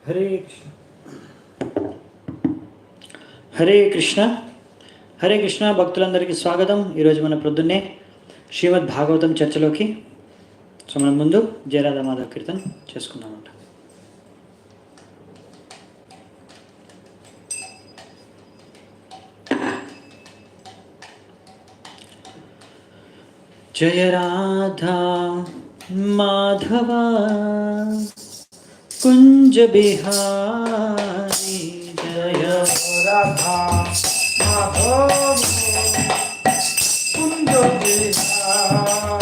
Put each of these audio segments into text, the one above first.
హరే కృష్ణ హరే కృష్ణ హరే కృష్ణ. భక్తులందరికీ స్వాగతం. ఈరోజు మన ప్రొద్దున్నే శ్రీమద్ భాగవతం చర్చలోకి. సో మనం ముందు జయరాధ మాధవ కీర్తన చేసుకుందామంట. జయ రాధా మాధవ कुंज बिहारी जय राधा माधव कुंज बिहारी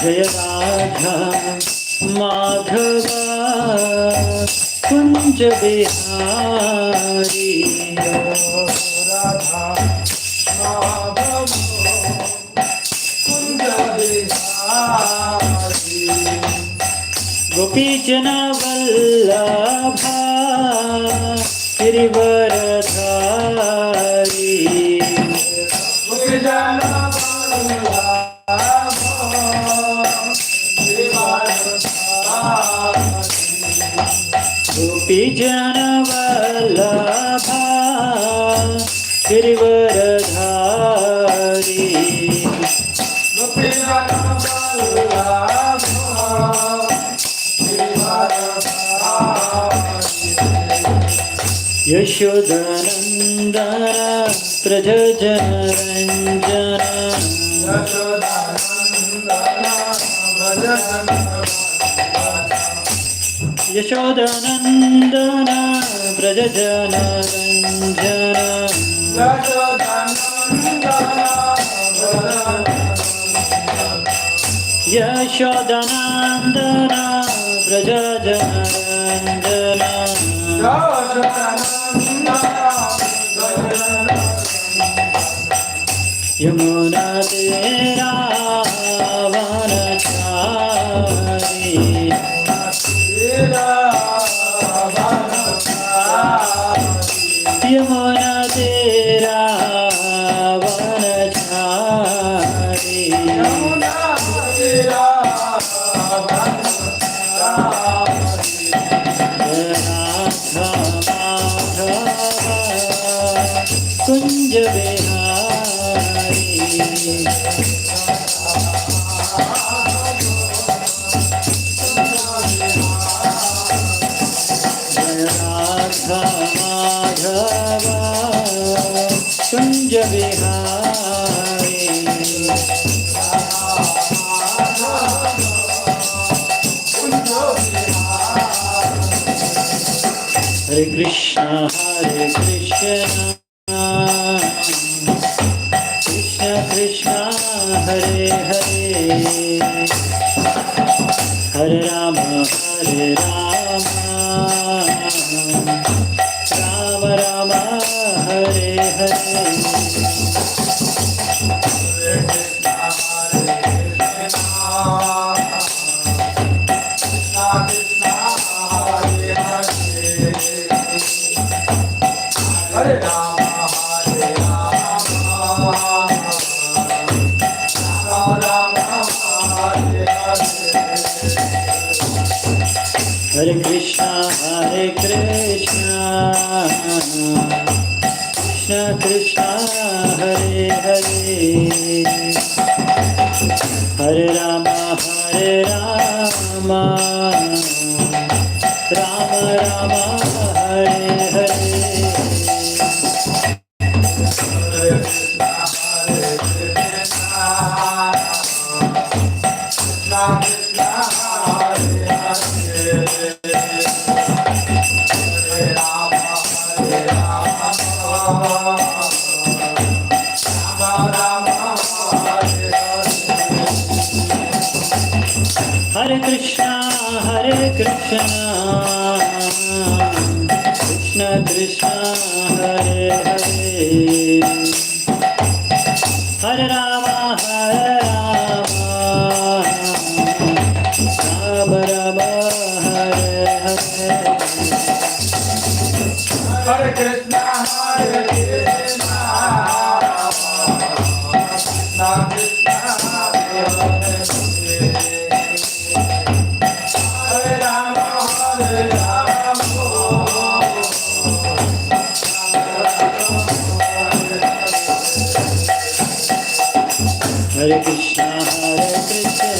जय राधा माधव कुंज बिहारी राधा माधव कुंज बिहारी गोपी जन वल्लभा गिरिवरधारी गोपी जन वल्लभा गिरिवरधारी गोपी जन वल्लभा गिरिवरधारी गोपी जन वल्लभा यशोदानंदन प्रजनरंजन यशोदानंदन प्रजनरंजन यशोदानंदन प्रजनरंजन यमुना तेरा वनचारी यमुना तेरा वनचारी कुंज बिहारी राधा माधव कुंज बिहारी हरे Krishna Krishna Krishna Hare Hare Hare Ram Ram Ram Hare Hare Hare Rama, Hare Rama, Rama Hare Hare. हरे Krishna Krishna Krishna Hare Hare Hare Ram Ram Ram Hare Hare Hare Krishna Krishna Krishna Hare Hare Hare Ram Ram Ram Hare Hare Hare Krishna, Hare Krishna, Krishna Krishna, Hare Hare, Hare Rama, Hare Rama. Hare Krishna, Hare Krishna,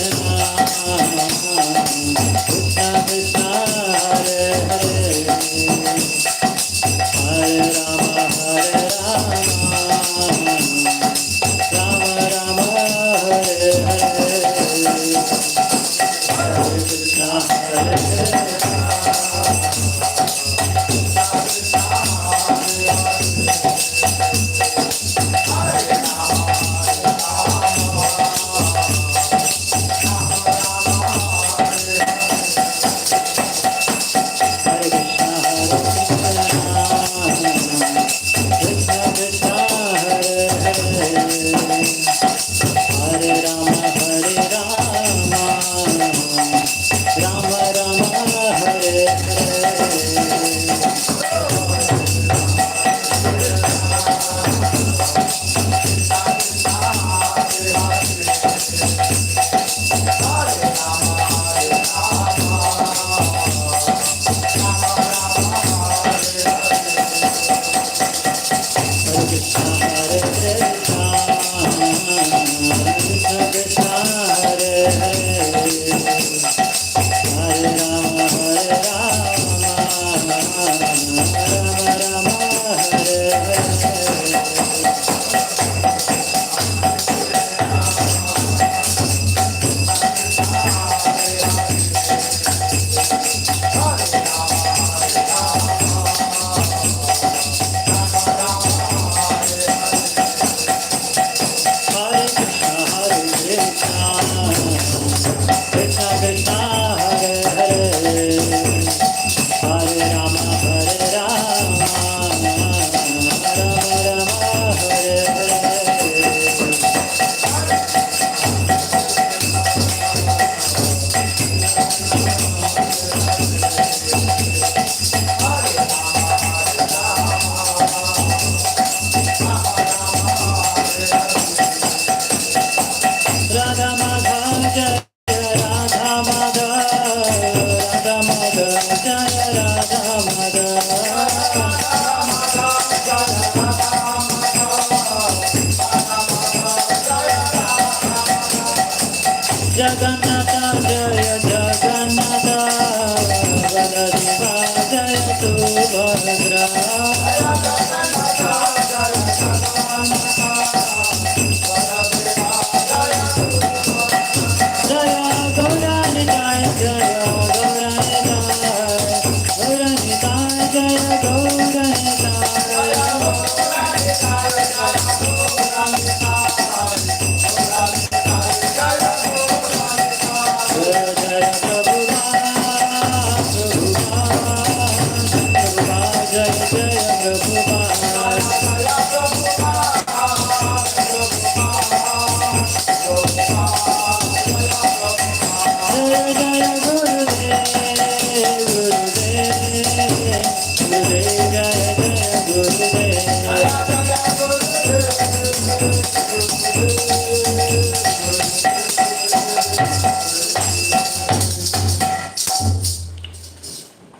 Krishna Krishna, Hare Hare, Hare Rama, Hare Rama, Rama Rama, Hare Hare, Hare Krishna, Hare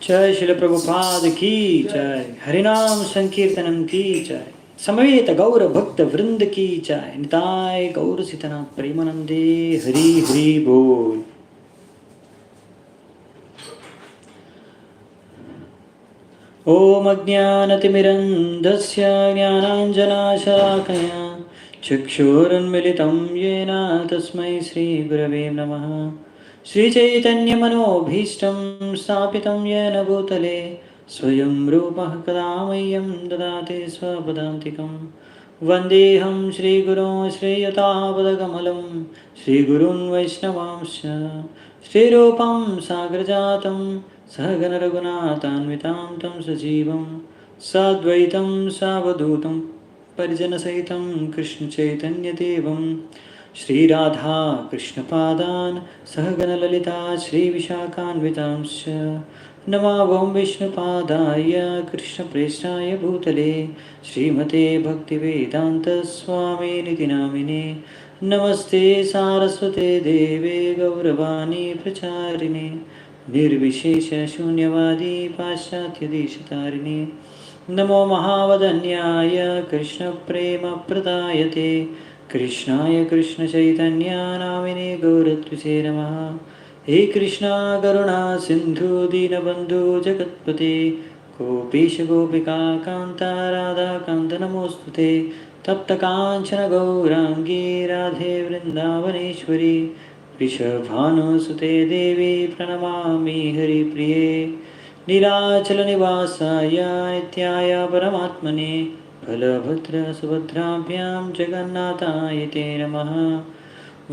जय शिल प्रभुपाद की जय, हरिनाम संकीर्तनम की जय, समवेत गौर भक्त वृंद की जय, निताय गौर सीतनाथ प्रेमानंदे हरि हरि बोल। ओम अज्ञानतिमिरन्धस्य ज्ञानाञ्जनाशलाकया चक्षुरुन्मिलितं येन तस्मै श्रीगुरवे नमः। श्रीचैतन्यमनोभीष्टं स्थापितं येन भूतले स्वयं रूपः कदा मह्यं ददाति स्वपदान्तिकं। वन्देऽहं श्रीगुरुं श्रीयुतापदकमलं श्रीगुरून् वैष्णवांश्च श्रीरूपं साग्रजातं सहगण रघुनाथान्वितां तं सजीवं साद्वैतं सावधूतं परिजनसहितं कृष्णचैतन्यदेवं श्रीराधा कृष्णपादान् सहगणललिता श्रीविशाखान्वितांश्च नमावं विष्णुपादाय कृष्णप्रेष्ठाय भूतले श्रीमते भक्तिवेदान्तस्वामिनिति नामिने। नमस्ते सारस्वते देवे गौरवाणी प्रचारिणे निर्विशेषशून्यवादी पाश्चात्यदेशतारिणे। नमो महावदन्याय कृष्णप्रेमप्रदायते कृष्णाय कृष्णचैतन्यानामिने गौरत्विषे नमः। हे कृष्णा करुणा सिन्धु दीनबन्धु जगत्पते गोपीश गोपिका कान्ता राधाकान्त नमोऽस्तुते। तप्तकाञ्चन गौराङ्गी राधे वृन्दावनेश्वरी वृषभानुसुते देवी प्रणमामि हरिप्रिये। नीलाचलनिवासाय नित्याय परमात्मने बलभद्रसुभद्राभ्यां जगन्नाथाय ते नमः।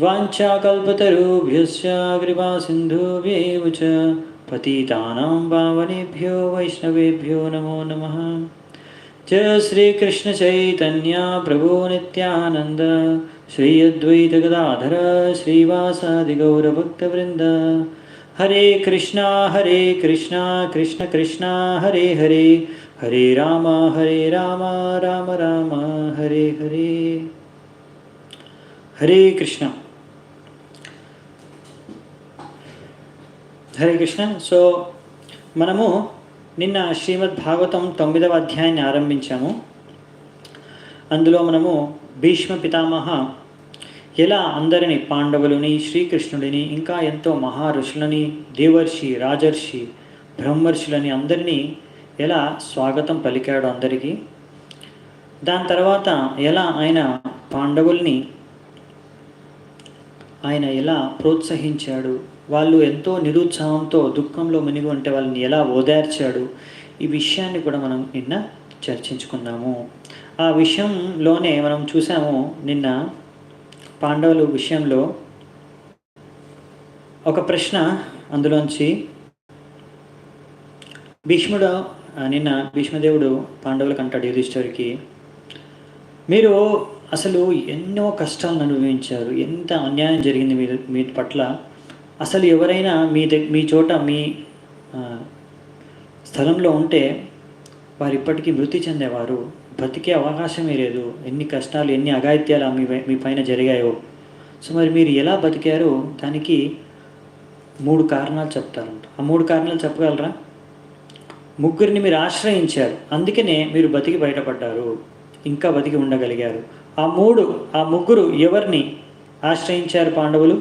वाञ्छाकल्पतरुभ्यश्च कृपासिन्धुभ्येव च पतितानां पावनेभ्यो वैष्णवेभ्यो नमो नमः। जय श्री कृष्ण चैतन्य प्रभु नित्यानंद श्री अद्वैत गदाधर श्रीवासादि गौरभक्तवृंद। हरे कृष्णा कृष्ण कृष्णा हरे हरे, हरे राम राम राम हरे हरे। हरे कृष्ण హరే కృష్ణ. సో మనము నిన్న శ్రీమద్ భాగవతం 9వ అధ్యాయాన్ని ఆరంభించాము. అందులో మనము భీష్మ పితామహ ఎలా అందరిని పాండవులని, శ్రీకృష్ణుడిని, ఇంకా ఎంతో మహారుషులని, దేవర్షి, రాజర్షి, బ్రహ్మర్షులని అందరినీ ఎలా స్వాగతం పలికాడు అందరికీ. దాని తర్వాత ఎలా ఆయన పాండవుల్ని ఆయన ఎలా ప్రోత్సహించాడు, వాళ్ళు ఎంతో నిరుత్సాహంతో దుఃఖంలో మునిగి ఉంటే వాళ్ళని ఎలా ఓదార్చాడు, ఈ విషయాన్ని కూడా మనం నిన్న చర్చించుకున్నాము. ఆ విషయంలోనే మనం చూసాము నిన్న పాండవుల విషయంలో ఒక ప్రశ్న అందులోంచి నిన్న భీష్మదేవుడు పాండవులకు అంటాడు యుధిష్ఠిరుడికి, మీరు అసలు ఎన్నో కష్టాలను అనుభవించారు, ఎంత అన్యాయం జరిగింది మీ పట్ల, అసలు ఎవరైనా మీ చోట మీ స్థలంలో ఉంటే వారు ఇప్పటికీ మృతి చెందేవారు, బతికే అవకాశమే లేదు, ఎన్ని కష్టాలు ఎన్ని అఘాయిత్యాలు మీ పైన జరిగాయో. సో మరి మీరు ఎలా బతికారో దానికి 3 కారణాలు చెప్తారంట. ఆ 3 కారణాలు చెప్పగలరా? ముగ్గురిని మీరు ఆశ్రయించారు, అందుకనే మీరు బతికి బయటపడ్డారు, ఇంకా బతికి ఉండగలిగారు. ఆ ముగ్గురు ఎవరిని ఆశ్రయించారు పాండవులు?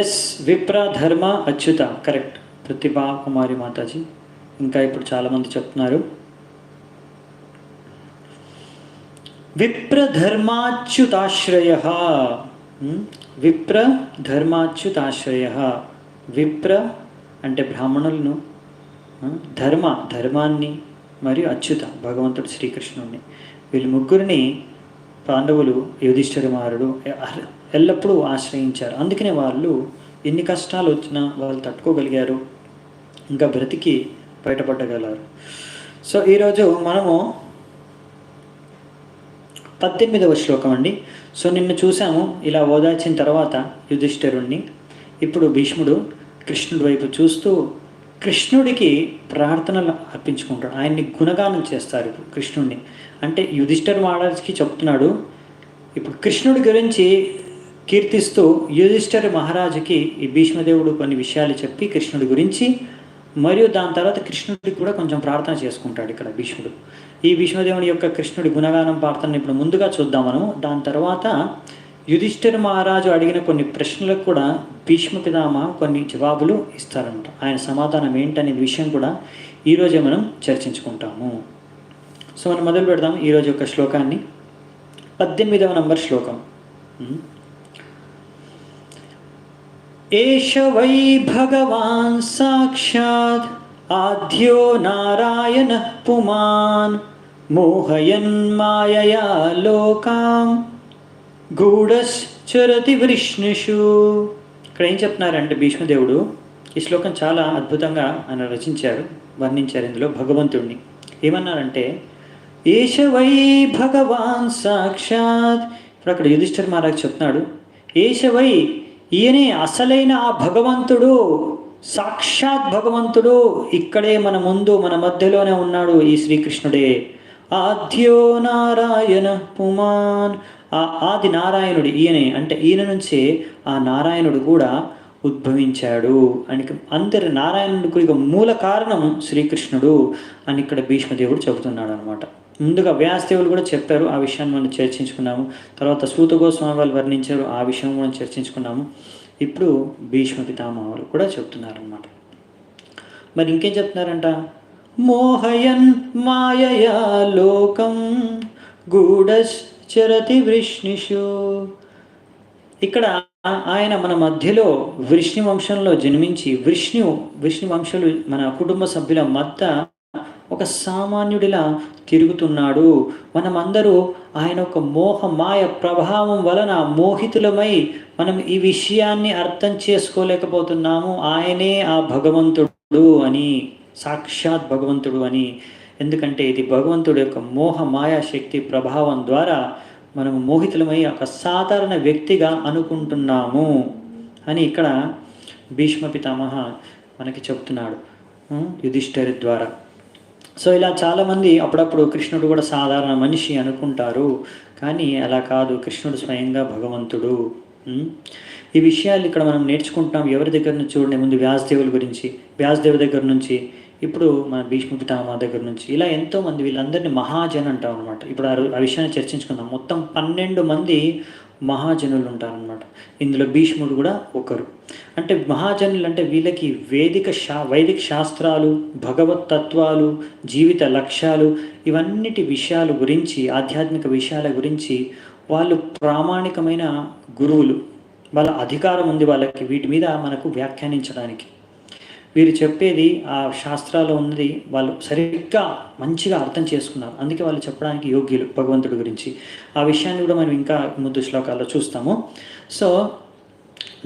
ఎస్, విప్ర, ధర్మ, అచ్యుత. కరెక్ట్, ప్రతిభా కుమారి మాతాజీ. ఇంకా ఇప్పుడు చాలామంది చెప్తున్నారు. విప్ర ధర్మాచ్యుతాశ్రయ. విప్ర ధర్మాచ్యుతాశ్రయ. విప్ర అంటే బ్రాహ్మణులను, ధర్మాన్ని మరియు అచ్యుత భగవంతుడు శ్రీకృష్ణుడిని, వీళ్ళు ముగ్గురిని పాండవులు యుధిష్ఠిరమారుడు ఎల్లప్పుడూ ఆశ్రయించారు. అందుకనే వాళ్ళు ఎన్ని కష్టాలు వచ్చినా వాళ్ళు తట్టుకోగలిగారు, ఇంకా బ్రతికి బయటపడగలరు. సో ఈరోజు మనము 18వ శ్లోకం అండి. సో నిన్న చూసాము ఇలా ఓదార్చిన తర్వాత యుధిష్ఠిరుణ్ణి. ఇప్పుడు భీష్ముడు కృష్ణుడి వైపు చూస్తూ కృష్ణుడికి ప్రార్థనలు అర్పించుకుంటాడు, ఆయన్ని గుణగానం చేస్తారు. ఇప్పుడు కృష్ణుడిని అంటే యుధిష్ఠిర మహారాజుకి చెప్తున్నాడు. ఇప్పుడు కృష్ణుడి గురించి కీర్తిస్తూ యుధిష్ఠిర మహారాజుకి ఈ భీష్మదేవుడు కొన్ని విషయాలు చెప్పి కృష్ణుడి గురించి, మరియు దాని తర్వాత కృష్ణుడికి కూడా కొంచెం ప్రార్థన చేసుకుంటాడు ఇక్కడ భీష్ముడు. ఈ భీష్మదేవుని యొక్క కృష్ణుడి గుణగానం ప్రార్థన ఇప్పుడు ముందుగా చూద్దాం మనము. దాని తర్వాత యుధిష్ఠిర మహారాజు అడిగిన కొన్ని ప్రశ్నలకు కూడా భీష్మ పితామహ కొన్ని జవాబులు ఇస్తారన్నమాట. ఆయన సమాధానం ఏంటనే విషయం కూడా ఈరోజే మనం చర్చించుకుంటాము. సో మనం మొదలు పెడదాం ఈరోజు యొక్క శ్లోకాన్ని. 18వ నంబర్ శ్లోకం. ఏష వై భగవాన్ సాక్షాత్ ఆద్యో నారాయణ పుమాన్ మోహయన్ మాయయా లోకాం గూఢశ్చరతి వృష్ణుషు. ఇక్కడ ఏం చెప్తున్నారంటే భీష్మదేవుడు ఈ శ్లోకం చాలా అద్భుతంగా ఆయన వర్ణించారు. ఇందులో భగవంతుడిని ఏమన్నారంటే, ఏష వై భగవాన్ సాక్షాత్. ఇప్పుడు అక్కడ యుధిష్ఠిర మహారాజు చెప్తున్నాడు, ఏష వై, ఈయనే అసలైన ఆ భగవంతుడు, సాక్షాత్ భగవంతుడు ఇక్కడే మన ముందు మన మధ్యలోనే ఉన్నాడు ఈ శ్రీకృష్ణుడే. ఆద్యో నారాయణ పుమాన్, ఆ ఆది నారాయణుడు ఈయనే. అంటే ఈయన నుంచే ఆ నారాయణుడు కూడా ఉద్భవించాడు అని అందరి నారాయణుడికి ఇక మూల కారణం శ్రీకృష్ణుడు అని ఇక్కడ భీష్మదేవుడు చెబుతున్నాడు అనమాట. ముందుగా వ్యాసదేవులు కూడా చెప్పారు, ఆ విషయాన్ని మనం చర్చించుకున్నాము. తర్వాత సూత గోస్వామి వాళ్ళు వర్ణించారు, ఆ విషయం మనం చర్చించుకున్నాము. ఇప్పుడు భీష్మ పితామహులు కూడా చెప్తున్నారనమాట. మరి ఇంకేం చెప్తున్నారంట, మోహయన్ మాయయా లోకం గూఢశ్చరతి వృష్ణిషు. ఇక్కడ ఆయన మన మధ్యలో వృష్ణి వంశంలో జన్మించి వృష్ణి వంశులు మన కుటుంబ సభ్యుల మధ్య ఒక సామాన్యుడిలా తిరుగుతున్నాడు. మనమందరూ ఆయన ఒక మాయ ప్రభావం వలన మోహితులమై మనం ఈ విషయాన్ని అర్థం చేసుకోలేకపోతున్నాము. ఆయనే ఆ భగవంతుడు అని, సాక్షాత్ భగవంతుడు అని. ఎందుకంటే ఇది భగవంతుడి యొక్క మాయా శక్తి ప్రభావం ద్వారా మనము మోహితులమై ఒక సాధారణ వ్యక్తిగా అనుకుంటున్నాము అని ఇక్కడ భీష్మ పితామహ మనకి చెప్తున్నాడు యుధిష్ఠిరు ద్వారా. సో ఇలా చాలామంది అప్పుడప్పుడు కృష్ణుడు కూడా సాధారణ మనిషి అనుకుంటారు, కానీ అలా కాదు, కృష్ణుడు స్వయంగా భగవంతుడు. ఈ విషయాలు ఇక్కడ మనం నేర్చుకుంటాం. ఎవరి దగ్గర నుంచి చూడండి, ముందు వ్యాసదేవుల గురించి, వ్యాసదేవు దగ్గర నుంచి, ఇప్పుడు మన భీష్మ పితామహ దగ్గర నుంచి, ఇలా ఎంతోమంది వీళ్ళందరినీ మహాజన్ అంటాం అనమాట. ఇప్పుడు ఆ విషయాన్ని చర్చించుకుందాం. మొత్తం 12 మంది మహాజనులు ఉంటారనమాట. ఇందులో భీష్ముడు కూడా ఒకరు. అంటే మహాజనులు అంటే వీళ్ళకి వైదిక శాస్త్రాలు, భగవత్ తత్వాలు, జీవిత లక్ష్యాలు, ఇవన్నిటి విషయాల గురించి, ఆధ్యాత్మిక విషయాల గురించి వాళ్ళు ప్రామాణికమైన గురువులు. వాళ్ళ అధికారం ఉంది వాళ్ళకి వీటి మీద మనకు వ్యాఖ్యానించడానికి. వీరు చెప్పేది ఆ శాస్త్రాల్లో ఉన్నది వాళ్ళు సరిగ్గా మంచిగా అర్థం చేసుకున్నారు, అందుకే వాళ్ళు చెప్పడానికి యోగ్యులు భగవంతుడి గురించి. ఆ విషయాన్ని కూడా మనం ఇంకా ముందు శ్లోకాల్లో చూస్తాము. సో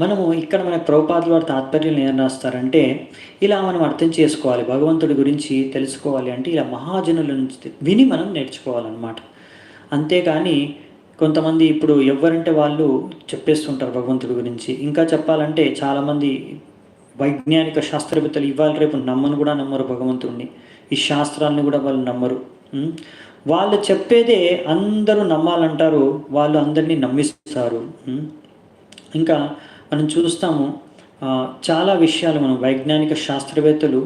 మనము ఇక్కడ మన ప్రభుపాదుల వారి తాత్పర్యాలు ఏం రాస్తారంటే, ఇలా మనం అర్థం చేసుకోవాలి, భగవంతుడి గురించి తెలుసుకోవాలి అంటే ఇలా మహాజనుల నుంచి విని మనం నేర్చుకోవాలన్నమాట. అంతేకాని కొంతమంది ఇప్పుడు ఎవరంటే వాళ్ళు చెప్పేస్తుంటారు భగవంతుడి గురించి. ఇంకా చెప్పాలంటే చాలామంది వైజ్ఞానిక శాస్త్రవేత్తలు ఇవాళ రేపు నమ్మరు భగవంతుడిని, ఈ శాస్త్రాలను కూడా వాళ్ళు నమ్మరు. వాళ్ళు చెప్పేదే అందరూ నమ్మాలంటారు, వాళ్ళు అందరినీ నమ్మిస్తారు. ఇంకా మనం చూస్తాము చాలా విషయాలు మనం వైజ్ఞానిక శాస్త్రవేత్తలు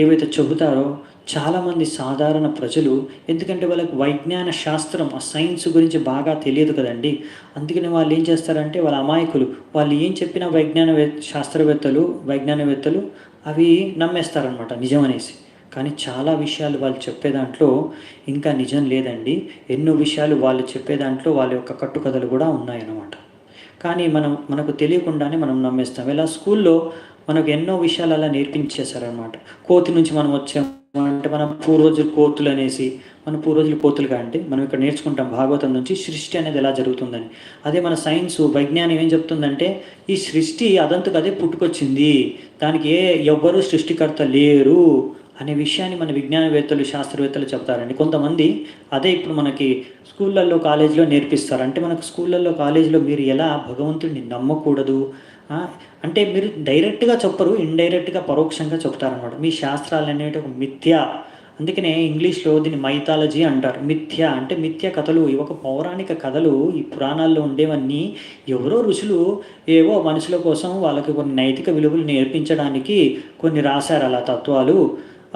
ఏవైతే చెబుతారో చాలామంది సాధారణ ప్రజలు, ఎందుకంటే వాళ్ళకి వైజ్ఞాన శాస్త్రం, ఆ సైన్స్ గురించి బాగా తెలియదు కదండి. అందుకని వాళ్ళు ఏం చేస్తారంటే వాళ్ళ అమాయకులు, వాళ్ళు ఏం చెప్పినా వైజ్ఞానవేత్తలు అవి నమ్మేస్తారనమాట నిజమనేసి. కానీ చాలా విషయాలు వాళ్ళు చెప్పే దాంట్లో ఇంకా నిజం లేదండి. ఎన్నో విషయాలు వాళ్ళు చెప్పే దాంట్లో వాళ్ళ యొక్క కట్టుకథలు కూడా ఉన్నాయన్నమాట. కానీ మనకు తెలియకుండానే మనం నమ్మేస్తాం. ఇలా స్కూల్లో మనకు ఎన్నో విషయాలు అలా నేర్పించేశారనమాట. కోతి నుంచి మనం వచ్చామంటే మనం పూర్వజులు కోతులు అనేసి, మన పూర్వజులు కోతులుగా అంటే మనం ఇక్కడ నేర్చుకుంటాం భాగవతం నుంచి సృష్టి అనేది ఎలా జరుగుతుందని. అదే మన సైన్స్ వైజ్ఞానం ఏం చెప్తుందంటే ఈ సృష్టి అదంతకు అదే పుట్టుకొచ్చింది, దానికి ఎవ్వరూ సృష్టికర్త లేరు అనే విషయాన్ని మన విజ్ఞానవేత్తలు శాస్త్రవేత్తలు చెప్తారండి. కొంతమంది అదే ఇప్పుడు మనకి స్కూళ్ళల్లో కాలేజీలో నేర్పిస్తారు. అంటే మనకు స్కూళ్ళల్లో కాలేజీలో మీరు ఎలా భగవంతుడిని నమ్మకూడదు అంటే మీరు డైరెక్ట్గా చెప్పరు, ఇండైరెక్ట్గా పరోక్షంగా చెప్తారనమాట. మీ శాస్త్రాలు అనేవి ఒక మిథ్య, అందుకనే ఇంగ్లీష్లో దీన్ని మైథాలజీ అంటారు. మిథ్య అంటే మిథ్య కథలు, ఇవి ఒక పౌరాణిక కథలు. ఈ పురాణాల్లో ఉండేవన్నీ ఎవరో ఋషులు ఏవో మనుషుల కోసం వాళ్ళకి కొన్ని నైతిక విలువలు నేర్పించడానికి కొన్ని రాశారు అలా తత్వాలు,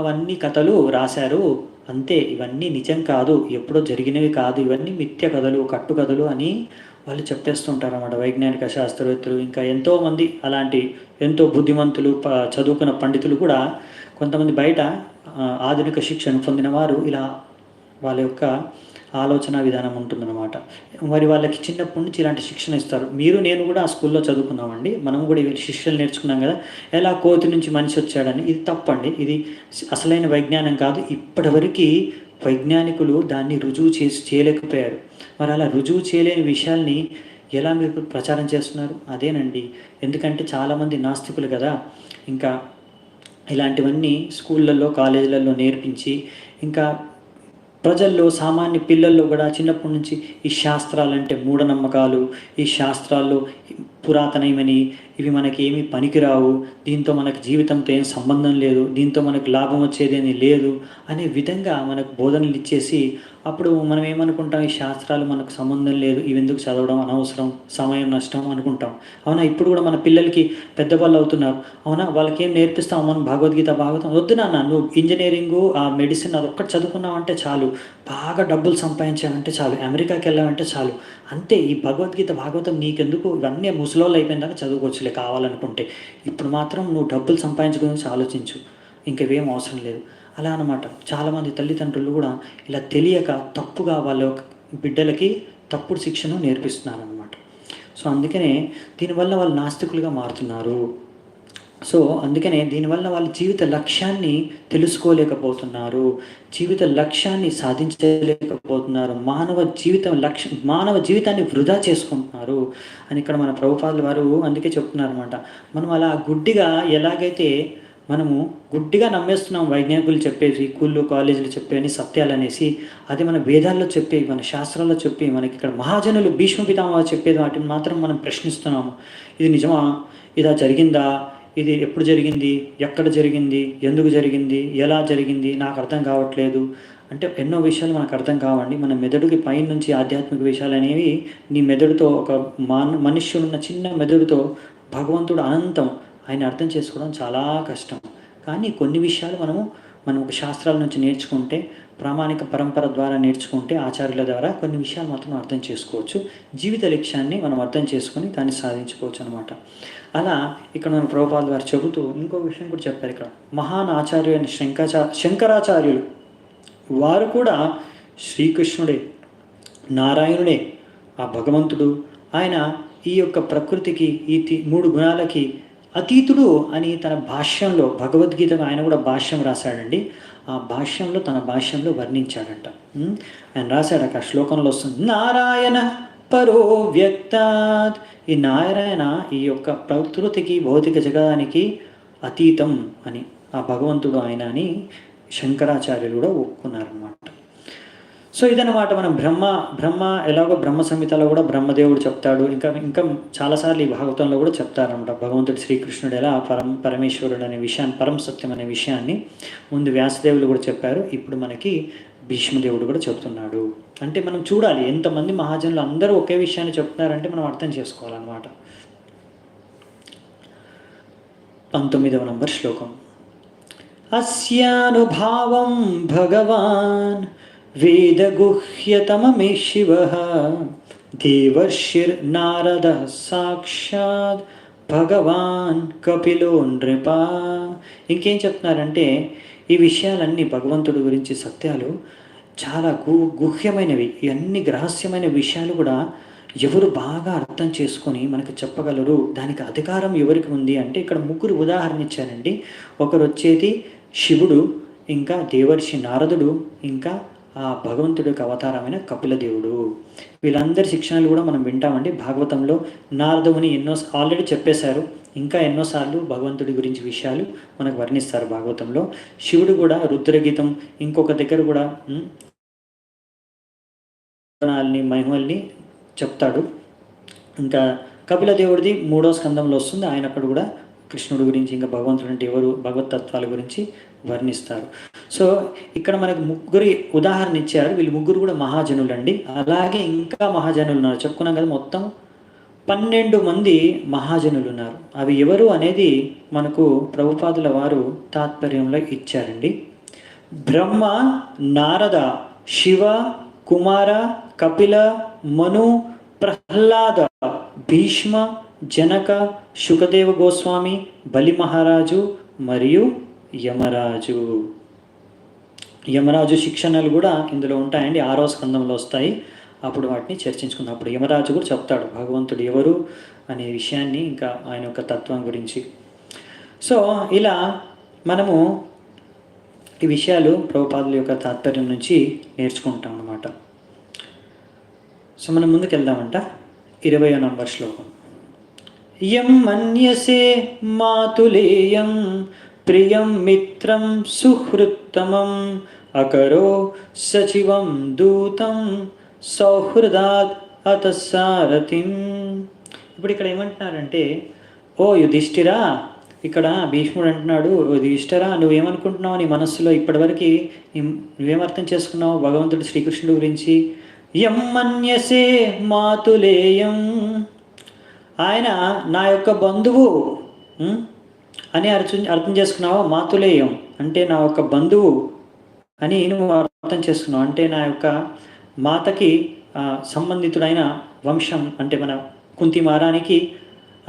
అవన్నీ కథలు రాశారు అంతే. ఇవన్నీ నిజం కాదు, ఎప్పుడో జరిగినవి కాదు, ఇవన్నీ మిథ్య కథలు, కట్టుకథలు అని వాళ్ళు చెప్పేస్తుంటారు అన్నమాట వైజ్ఞానిక శాస్త్రవేత్తలు. ఇంకా ఎంతోమంది అలాంటి ఎంతో బుద్ధిమంతులు చదువుకున్న పండితులు కూడా కొంతమంది బయట ఆధునిక శిక్షణ పొందిన వారు ఇలా వాళ్ళ యొక్క ఆలోచన విధానం ఉంటుందన్నమాట. మరి వాళ్ళకి చిన్నప్పటి నుంచి ఇలాంటి శిక్షణ ఇస్తారు. మీరు నేను కూడా ఆ స్కూల్లో చదువుకున్నామండి, మనం కూడా ఇవి శిక్షలు నేర్చుకున్నాం కదా, ఎలా కోతి నుంచి మనిషి వచ్చాడని. ఇది తప్పండి, ఇది అసలైన వైజ్ఞానం కాదు. ఇప్పటివరకు వైజ్ఞానికులు దాన్ని రుజువు చేయలేకపోయారు. మరి అలా రుజువు చేయలేని విషయాల్ని ఎలా మీరు ప్రచారం చేస్తున్నారు? అదేనండి, ఎందుకంటే చాలామంది నాస్తికులు కదా, ఇంకా ఇలాంటివన్నీ స్కూళ్ళల్లో కాలేజీలలో నేర్పించి ఇంకా ప్రజల్లో సామాన్య పిల్లల్లో కూడా చిన్నప్పటి నుంచి ఈ శాస్త్రాలంటే మూఢనమ్మకాలు, ఈ శాస్త్రాల్లో పురాతనమని, ఇవి మనకి ఏమీ పనికిరావు, దీంతో మనకు జీవితంతో ఏం సంబంధం లేదు, దీంతో మనకు లాభం వచ్చేదేమీ లేదు అనే విధంగా మనకు బోధనలు ఇచ్చేసి అప్పుడు మనం ఏమనుకుంటాం, ఈ శాస్త్రాలు మనకు సంబంధం లేదు, ఇవి ఎందుకు చదవడం, అనవసరం, సమయం నష్టం అనుకుంటాం. అవునా? ఇప్పుడు కూడా మన పిల్లలకి పెద్దవాళ్ళు అవుతున్నారు, అవునా? వాళ్ళకి ఏం నేర్పిస్తాం మనం? భగవద్గీత భాగవతం వద్దు నాన్న, నువ్వు ఇంజనీరింగు, ఆ మెడిసిన్ అదొక్కటి చదువుకున్నావంటే చాలు, బాగా డబ్బులు సంపాదించావంటే చాలు, అమెరికాకి వెళ్ళావంటే చాలు, అంతే. ఈ భగవద్గీత భాగవతం నీకెందుకు, ఇవన్నీ ముసలోళ్ళు అయిపోయిందాక చదువుకోవచ్చులే కావాలనుకుంటే, ఇప్పుడు మాత్రం నువ్వు డబ్బులు సంపాదించుకుని ఆలోచించు, ఇంకేం అవసరం లేదు అలా అనమాట. చాలామంది తల్లిదండ్రులు కూడా ఇలా తెలియక తప్పుగా వాళ్ళ బిడ్డలకి తప్పుడు శిక్షను నేర్పిస్తున్నారనమాట. సో అందుకనే దీనివల్ల వాళ్ళు నాస్తికులుగా మారుతున్నారు. సో అందుకనే దీనివల్ల వాళ్ళ జీవిత లక్ష్యాన్ని తెలుసుకోలేకపోతున్నారు, జీవిత లక్ష్యాన్ని సాధించలేకపోతున్నారు, మానవ జీవితాన్ని వృధా చేసుకుంటున్నారు అని ఇక్కడ మన ప్రభుపాదుల వారు అందుకే చెప్తున్నారు అనమాట. మనం అలా గుడ్డిగా ఎలాగైతే మనము గుడ్డిగా నమ్మేస్తున్నాం, వైజ్ఞానికులు చెప్పేసి, స్కూళ్ళు కాలేజీలు చెప్పేవి సత్యాలనేసి, అది మన వేదాల్లో చెప్పేవి, మన శాస్త్రాల్లో చెప్పి, మనకి ఇక్కడ మహాజనులు భీష్మ పితామహ చెప్పేది వాటిని మాత్రం మనం ప్రశ్నిస్తున్నాము. ఇది నిజమా, ఇదా జరిగిందా, ఇది ఎప్పుడు జరిగింది, ఎక్కడ జరిగింది, ఎందుకు జరిగింది, ఎలా జరిగింది, నాకు అర్థం కావట్లేదు అంటే ఎన్నో విషయాలు మనకు అర్థం కావండి. మన మెదడుకి పైన నుంచి ఆధ్యాత్మిక విషయాలు అనేవి నీ మెదడుతో, ఒక మనుష్యుడున్న చిన్న మెదడుతో భగవంతుడు అనంతం, ఆయన అర్థం చేసుకోవడం చాలా కష్టం. కానీ కొన్ని విషయాలు మనం ఒక శాస్త్రాల నుంచి నేర్చుకుంటే, ప్రామాణిక పరంపర ద్వారా నేర్చుకుంటే, ఆచార్యుల ద్వారా కొన్ని విషయాలు మాత్రం అర్థం చేసుకోవచ్చు. జీవిత లక్ష్యాన్ని మనం అర్థం చేసుకొని దాన్ని సాధించుకోవచ్చు అనమాట. అలా ఇక్కడ మన ప్రభుపాదుల వారు చెబుతూ ఇంకో విషయం కూడా చెప్పారు. ఇక్కడ మహాన్ ఆచార్యులు అయిన శంకరాచార్యులు వారు కూడా శ్రీకృష్ణుడే, నారాయణుడే, ఆ భగవంతుడు, ఆయన ఈ యొక్క ప్రకృతికి, ఈ 3 గుణాలకి అతీతుడు అని తన భాష్యంలో, భగవద్గీతకు ఆయన కూడా భాష్యం రాశాడండి. ఆ భాష్యంలో, తన భాష్యంలో వర్ణించాడంట. ఆయన రాశాడు, ఆ శ్లోకంలో వస్తుంది, నారాయణ పరో వ్యక్తాత్. ఈ నారాయణ ఈ యొక్క ప్రకృతికి, భౌతిక జగదానికి అతీతం అని, ఆ భగవంతుడు ఆయన అని శంకరాచార్యులు కూడా ఒప్పుకున్నారన్నమాట. సో ఇదన్నమాట. మనం బ్రహ్మ ఎలాగో బ్రహ్మ సంహితలో కూడా బ్రహ్మదేవుడు చెప్తాడు, ఇంకా చాలాసార్లు ఈ భాగవతంలో కూడా చెప్తారనమాట. భగవంతుడు శ్రీకృష్ణుడు ఎలా పరమేశ్వరుడు అనే విషయాన్ని, పరమ సత్యం అనే విషయాన్ని ముందు వ్యాసదేవులు కూడా చెప్పారు, ఇప్పుడు మనకి భీష్మదేవుడు కూడా చెప్తున్నాడు. అంటే మనం చూడాలి, ఎంతమంది మహాజనులు అందరూ ఒకే విషయాన్ని చెప్తున్నారంటే మనం అర్థం చేసుకోవాలన్నమాట. 19వ నంబర్ శ్లోకం. అస్యానుభావం భగవాన్ వేదగుహ్యతమమే శివః దేవర్షిర్నారద సాక్షాత్ భగవాన్ కపిలో నృప. ఇంకేం చెప్తున్నారంటే, ఈ విషయాలన్నీ భగవంతుడి గురించి సత్యాలు చాలా గుహ్యమైనవి. ఇవన్నీ రహస్యమైన విషయాలు కూడా ఎవరు బాగా అర్థం చేసుకొని మనకు చెప్పగలరు, దానికి అధికారం ఎవరికి ఉంది అంటే ఇక్కడ 3 ఉదాహరణ ఇచ్చారండి. ఒకరు వచ్చేది శివుడు, ఇంకా దేవర్షి నారదుడు, ఇంకా ఆ భగవంతుడికి అవతారమైన కపిల దేవుడు. వీళ్ళందరి శిక్షణలు కూడా మనం వింటామండి భాగవతంలో. నారదుని ఆల్రెడీ చెప్పేశారు, ఇంకా ఎన్నోసార్లు భగవంతుడి గురించి విషయాలు మనకు వర్ణిస్తారు భాగవతంలో. శివుడు కూడా రుద్రగీతం, ఇంకొక దగ్గర కూడా మహిమల్ని చెప్తాడు. ఇంకా కపిల దేవుడిది 3వ స్కందంలో వస్తుంది, ఆయన అక్కడ కూడా కృష్ణుడి గురించి, ఇంకా భగవంతుడు అంటే ఎవరు, భగవతత్వాల గురించి వర్ణిస్తారు. సో ఇక్కడ మనకు 3 ఉదాహరణ ఇచ్చారు. వీళ్ళు 3 కూడా మహాజనులు అండి. అలాగే ఇంకా మహాజనులు ఉన్నారు, చెప్పుకున్నాం కదా, మొత్తం 12 మంది మహాజనులు ఉన్నారు. అవి ఎవరు అనేది మనకు ప్రభుపాదుల వారు తాత్పర్యంలో ఇచ్చారండి. బ్రహ్మ, నారద, శివ, కుమార, కపిల, మను, ప్రహ్లాద, భీష్మ, జనక, శుకదేవ గోస్వామి, బలి మహారాజు మరియు యమరాజు శిక్షణలు కూడా ఇందులో ఉంటాయండి. 6వ స్కందంలో వస్తాయి, అప్పుడు వాటిని చర్చించుకుందాం. అప్పుడు యమరాజు కూడా చెప్తాడు భగవంతుడు ఎవరు అనే విషయాన్ని, ఇంకా ఆయన యొక్క తత్వం గురించి. సో ఇలా మనము ఈ విషయాలు ప్రభుపాదుల యొక్క తాత్పర్యం నుంచి నేర్చుకుంటాం అన్నమాట. సో మనం ముందుకు వెళ్దామంట. 20వ నంబర్ శ్లోకం. యం మన్యసే మాతులేయం ప్రియం మిత్రం సుహృత్తమం అకరో సచివం దూతం సౌహృదాత్ అతసారథిం. ఇప్పుడు ఇక్కడ ఏమంటున్నారంటే, ఓ యుధిష్ఠిరా, ఇక్కడ భీష్ముడు అంటున్నాడు, ఇది ఇష్టరా, నువ్వేమనుకుంటున్నావు నీ మనస్సులో ఇప్పటివరకు నువ్వేమర్థం చేసుకున్నావు భగవంతుడు శ్రీకృష్ణుడు గురించి? యం మన్యసే మాతులేయం, ఆయన నా యొక్క బంధువు అని అర్థం చేసుకున్నావు. మాతులేయం అంటే నా యొక్క బంధువు అని నువ్వు అర్థం చేసుకున్నావు. అంటే నా యొక్క మాతకి సంబంధితుడైన వంశం, అంటే మన కుంతి మహారానికి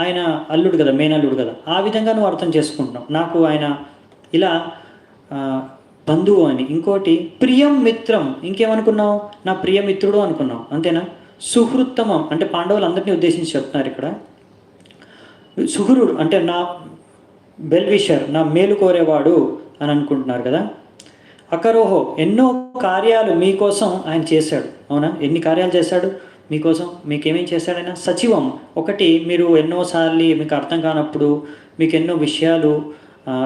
ఆయన అల్లుడు కదా, మేనల్లుడు కదా, ఆ విధంగా నువ్వు అర్థం చేసుకుంటున్నావు నాకు ఆయన ఇలా బంధువు అని. ఇంకోటి ప్రియం మిత్రం, ఇంకేమనుకున్నావు? నా ప్రియమిత్రుడు అనుకున్నావు, అంతేనా? సుహృత్తమం అంటే పాండవులందరినీ ఉద్దేశించి చెప్తున్నారు ఇక్కడ. సుహృడు అంటే నా బెల్విషర్, నా మేలు కోరేవాడు అని అనుకుంటున్నారు కదా. అకరోహో, ఎన్నో కార్యాలు మీకోసం ఆయన చేశాడు, అవునా? ఎన్ని కార్యాలు చేశాడు మీకోసం? మీకేమేం చేశాడైనా? సచివం, ఒకటి మీరు ఎన్నోసార్లు మీకు అర్థం కానప్పుడు మీకు ఎన్నో విషయాలు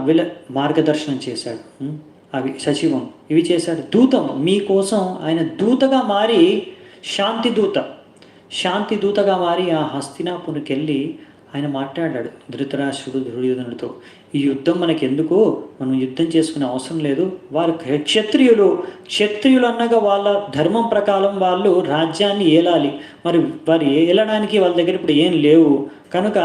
వీళ్ళ మార్గదర్శనం చేశాడు, అవి సచివం, ఇవి చేశాడు. దూతం, మీకోసం ఆయన దూతగా మారి, శాంతి దూతగా మారి ఆ హస్తినాపురికి వెళ్ళి ఆయన మాట్లాడాడు ధృతరాష్ట్రుడు దుర్యోధనుడితో. ఈ యుద్ధం మనకి ఎందుకు, మనం యుద్ధం చేసుకునే అవసరం లేదు. వారు క్షత్రియులు అనగా వాళ్ళ ధర్మం ప్రకారం వాళ్ళు రాజ్యాన్ని ఏలాలి. మరి వారు ఏలడానికి వాళ్ళ దగ్గర ఇప్పుడు ఏం లేవు కనుక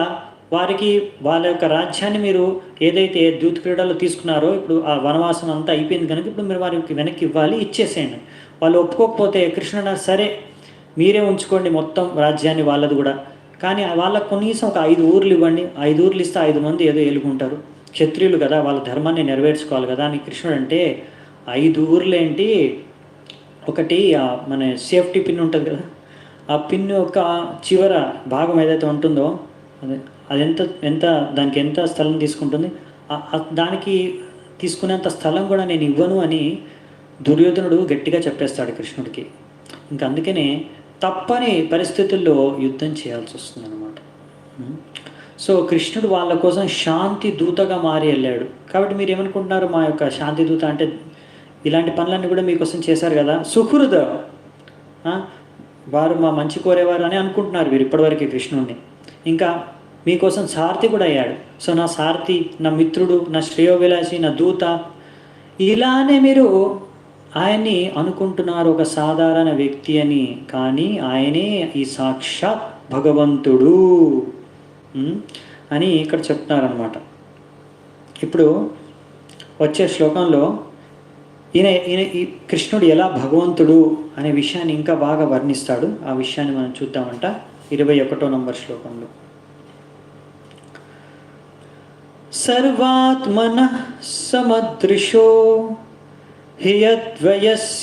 వారికి వాళ్ళ యొక్క రాజ్యాన్ని మీరు ఏదైతే దూత క్రీడలో తీసుకున్నారో, ఇప్పుడు ఆ వనవాసం అంతా అయిపోయింది కనుక ఇప్పుడు మీరు వారికి వెనక్కి ఇవ్వాలి, ఇచ్చేసేయండి. వాళ్ళు ఒప్పుకోకపోతే కృష్ణుడు సరే మీరే ఉంచుకోండి మొత్తం రాజ్యాన్ని వాళ్ళది కూడా, కానీ వాళ్ళకు కనీసం ఒక 5 ఊర్లు ఇవ్వండి. 5 ఊర్లు ఇస్తే 5 మంది ఏదో ఏలుకుంటారు, క్షత్రియులు కదా, వాళ్ళ ధర్మాన్ని నెరవేర్చుకోవాలి కదా అని కృష్ణుడు అంటే 5 ఊర్లు ఏంటి, ఒకటి మన సేఫ్టీ పిన్ ఉంటుంది కదా, ఆ పిన్ యొక్క చివర భాగం ఏదైతే ఉంటుందో అది ఎంత దానికి ఎంత స్థలం తీసుకుంటుంది, దానికి తీసుకునేంత స్థలం కూడా నేను ఇవ్వను అని దుర్యోధనుడు గట్టిగా చెప్పేస్తాడు కృష్ణుడికి. ఇంకా అందుకనే తప్పని పరిస్థితుల్లో యుద్ధం చేయాల్సి వస్తుంది అన్నమాట. సో కృష్ణుడు వాళ్ళ కోసం శాంతి దూతగా మారి వెళ్ళాడు. కాబట్టి మీరు ఏమనుకుంటున్నారు, మా యొక్క శాంతి దూత అంటే ఇలాంటి పనులన్నీ కూడా మీకోసం చేశారు కదా. సుహృద, వారు మా మంచి కోరేవారు అని అనుకుంటున్నారు మీరు ఇప్పటివరకు కృష్ణుడిని. ఇంకా మీకోసం సారథి కూడా అయ్యాడు. సో నా సారథి, నా మిత్రుడు, నా శ్రేయోభిలాషి, నా దూత, ఇలానే మీరు ఆయన్ని అనుకుంటున్నారు ఒక సాధారణ వ్యక్తి అని. కానీ ఆయనే ఈ సాక్షాత్ భగవంతుడు అని ఇక్కడ చెప్తున్నారనమాట. ఇప్పుడు వచ్చే శ్లోకంలో ఈయన ఈ కృష్ణుడు ఎలా భగవంతుడు అనే విషయాన్ని ఇంకా బాగా వర్ణిస్తాడు. ఆ విషయాన్ని మనం చూద్దామంట 21వ నంబర్ శ్లోకంలో. సర్వాత్మనః సమదృశో హియద్వయస్యానహంకృతే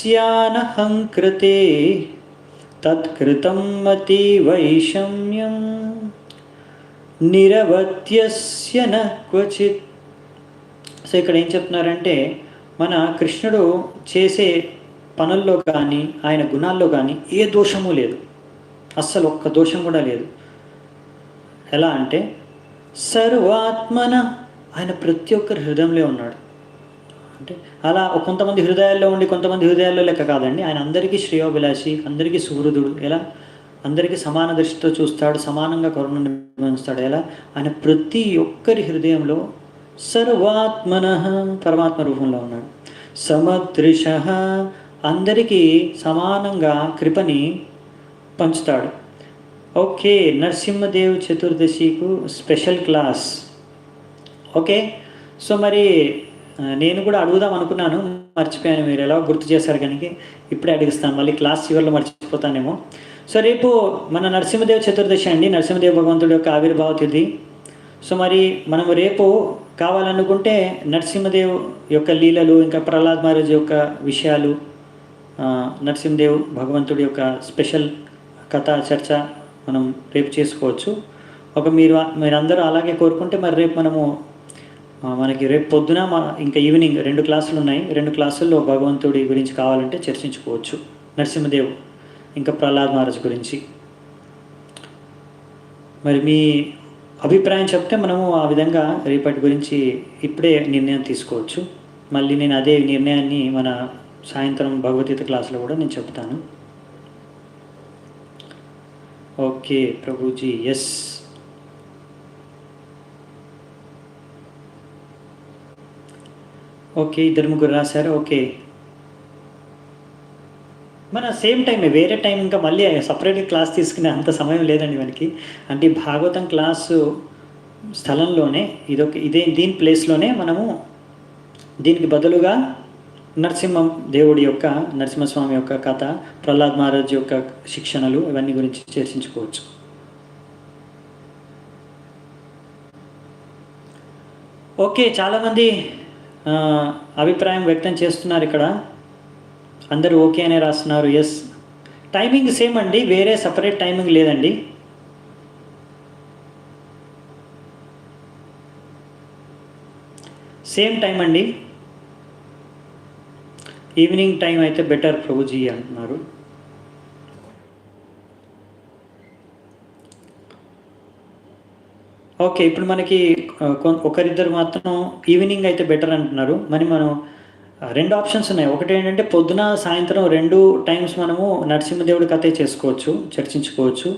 తత్కృతం మతి వైషమ్యం నిరవత్యస్య న క్వచిత్. సో ఇక్కడ ఏం చెప్తున్నారంటే, మన కృష్ణుడు చేసే పనుల్లో కానీ ఆయన గుణాల్లో కానీ ఏ దోషము లేదు, అస్సలు ఒక్క దోషం కూడా లేదు. ఎలా అంటే సర్వాత్మన, ఆయన ప్రతి ఒక్కరి హృదయంలో ఉన్నాడు. అంటే అలా కొంతమంది హృదయాల్లో ఉండి కొంతమంది హృదయాల్లో లెక్క కాదండి. ఆయన అందరికీ శ్రేయోభిలాషి, అందరికీ సుహృదుడు. ఎలా? అందరికీ సమాన దృష్టితో చూస్తాడు, సమానంగా కరుణ నిర్వహిస్తాడు. ఎలా? ఆయన ప్రతి ఒక్కరి హృదయంలో సర్వాత్మన పరమాత్మ రూపంలో ఉన్నాడు. సమదృశ, అందరికీ సమానంగా కృపని పంచుతాడు. ఓకే, నరసింహదేవ్ చతుర్దశికు స్పెషల్ క్లాస్. ఓకే, సో మరి నేను కూడా అడుగుదాం అనుకున్నాను, మర్చిపోయాను. మీరు ఎలా గుర్తు చేశారు కనుక ఇప్పుడే అడిగిస్తాను, మళ్ళీ క్లాస్ చివరిలో మర్చిపోతానేమో. సో రేపు మన నరసింహదేవ్ చతుర్దశి అండి, నరసింహదేవ్ భగవంతుడి యొక్క ఆవిర్భావ తిథి. సో మరి మనము రేపు కావాలనుకుంటే నరసింహదేవ్ యొక్క లీలలు, ఇంకా ప్రహ్లాద్ మహారాజ్ యొక్క విషయాలు, నరసింహదేవ్ భగవంతుడి యొక్క స్పెషల్ కథ చర్చ మనం రేపు చేసుకోవచ్చు. మీరందరూ అలాగే కోరుకుంటే మరి రేపు మనకి రేపు పొద్దున ఇంకా ఈవినింగ్ 2 క్లాసులు ఉన్నాయి. 2 క్లాసుల్లో భగవంతుడి గురించి కావాలంటే చర్చించుకోవచ్చు, నరసింహదేవ్ ఇంకా ప్రహ్లాద్ మహారాజ్ గురించి. మరి మీ అభిప్రాయం చెప్తే మనము ఆ విధంగా రేపటి గురించి ఇప్పుడే నిర్ణయం తీసుకోవచ్చు. మళ్ళీ నేను అదే నిర్ణయాన్ని మన సాయంత్రం భగవద్గీత క్లాసులో కూడా నేను చెప్తాను. Okay Prabhuji, yes. ఓకే, ఇద్దరు ముగ్గురు రాశారు. ఓకే, మన సేమ్ టైమే, వేరే టైం ఇంకా మళ్ళీ సపరేట్గా క్లాస్ తీసుకునే అంత సమయం లేదండి మనకి. అంటే ఈ భాగవతం క్లాసు స్థలంలోనే దీని ప్లేస్లోనే మనము దీనికి బదులుగా నరసింహస్వామి యొక్క కథ, ప్రహ్లాద్ మహారాజ్ యొక్క శిక్షణలు, ఇవన్నీ గురించి చర్చించుకోవచ్చు. ఓకే, చాలామంది అభిప్రాయం వ్యక్తం చేస్తున్నారు ఇక్కడ. అందరూ ఓకే అనే రాస్తున్నారు. ఎస్, టైమింగ్ సేమ్ అండి, వేరే సపరేట్ టైమింగ్ లేదండి. సేమ్ టైం అండి, ఈవినింగ్ టైం అయితే బెటర్ ప్రభుజీ అంటున్నారు. ఓకే, ఇప్పుడు మనకి ఒకరిద్దరు మాత్రం ఈవినింగ్ అయితే బెటర్ అంటున్నారు. మనం రెండు ఆప్షన్స్ ఉన్నాయి. ఒకటి ఏంటంటే పొద్దున సాయంత్రం 2 టైమ్స్ మనము నరసింహదేవుడి కథే చేసుకోవచ్చు, చర్చించుకోవచ్చు.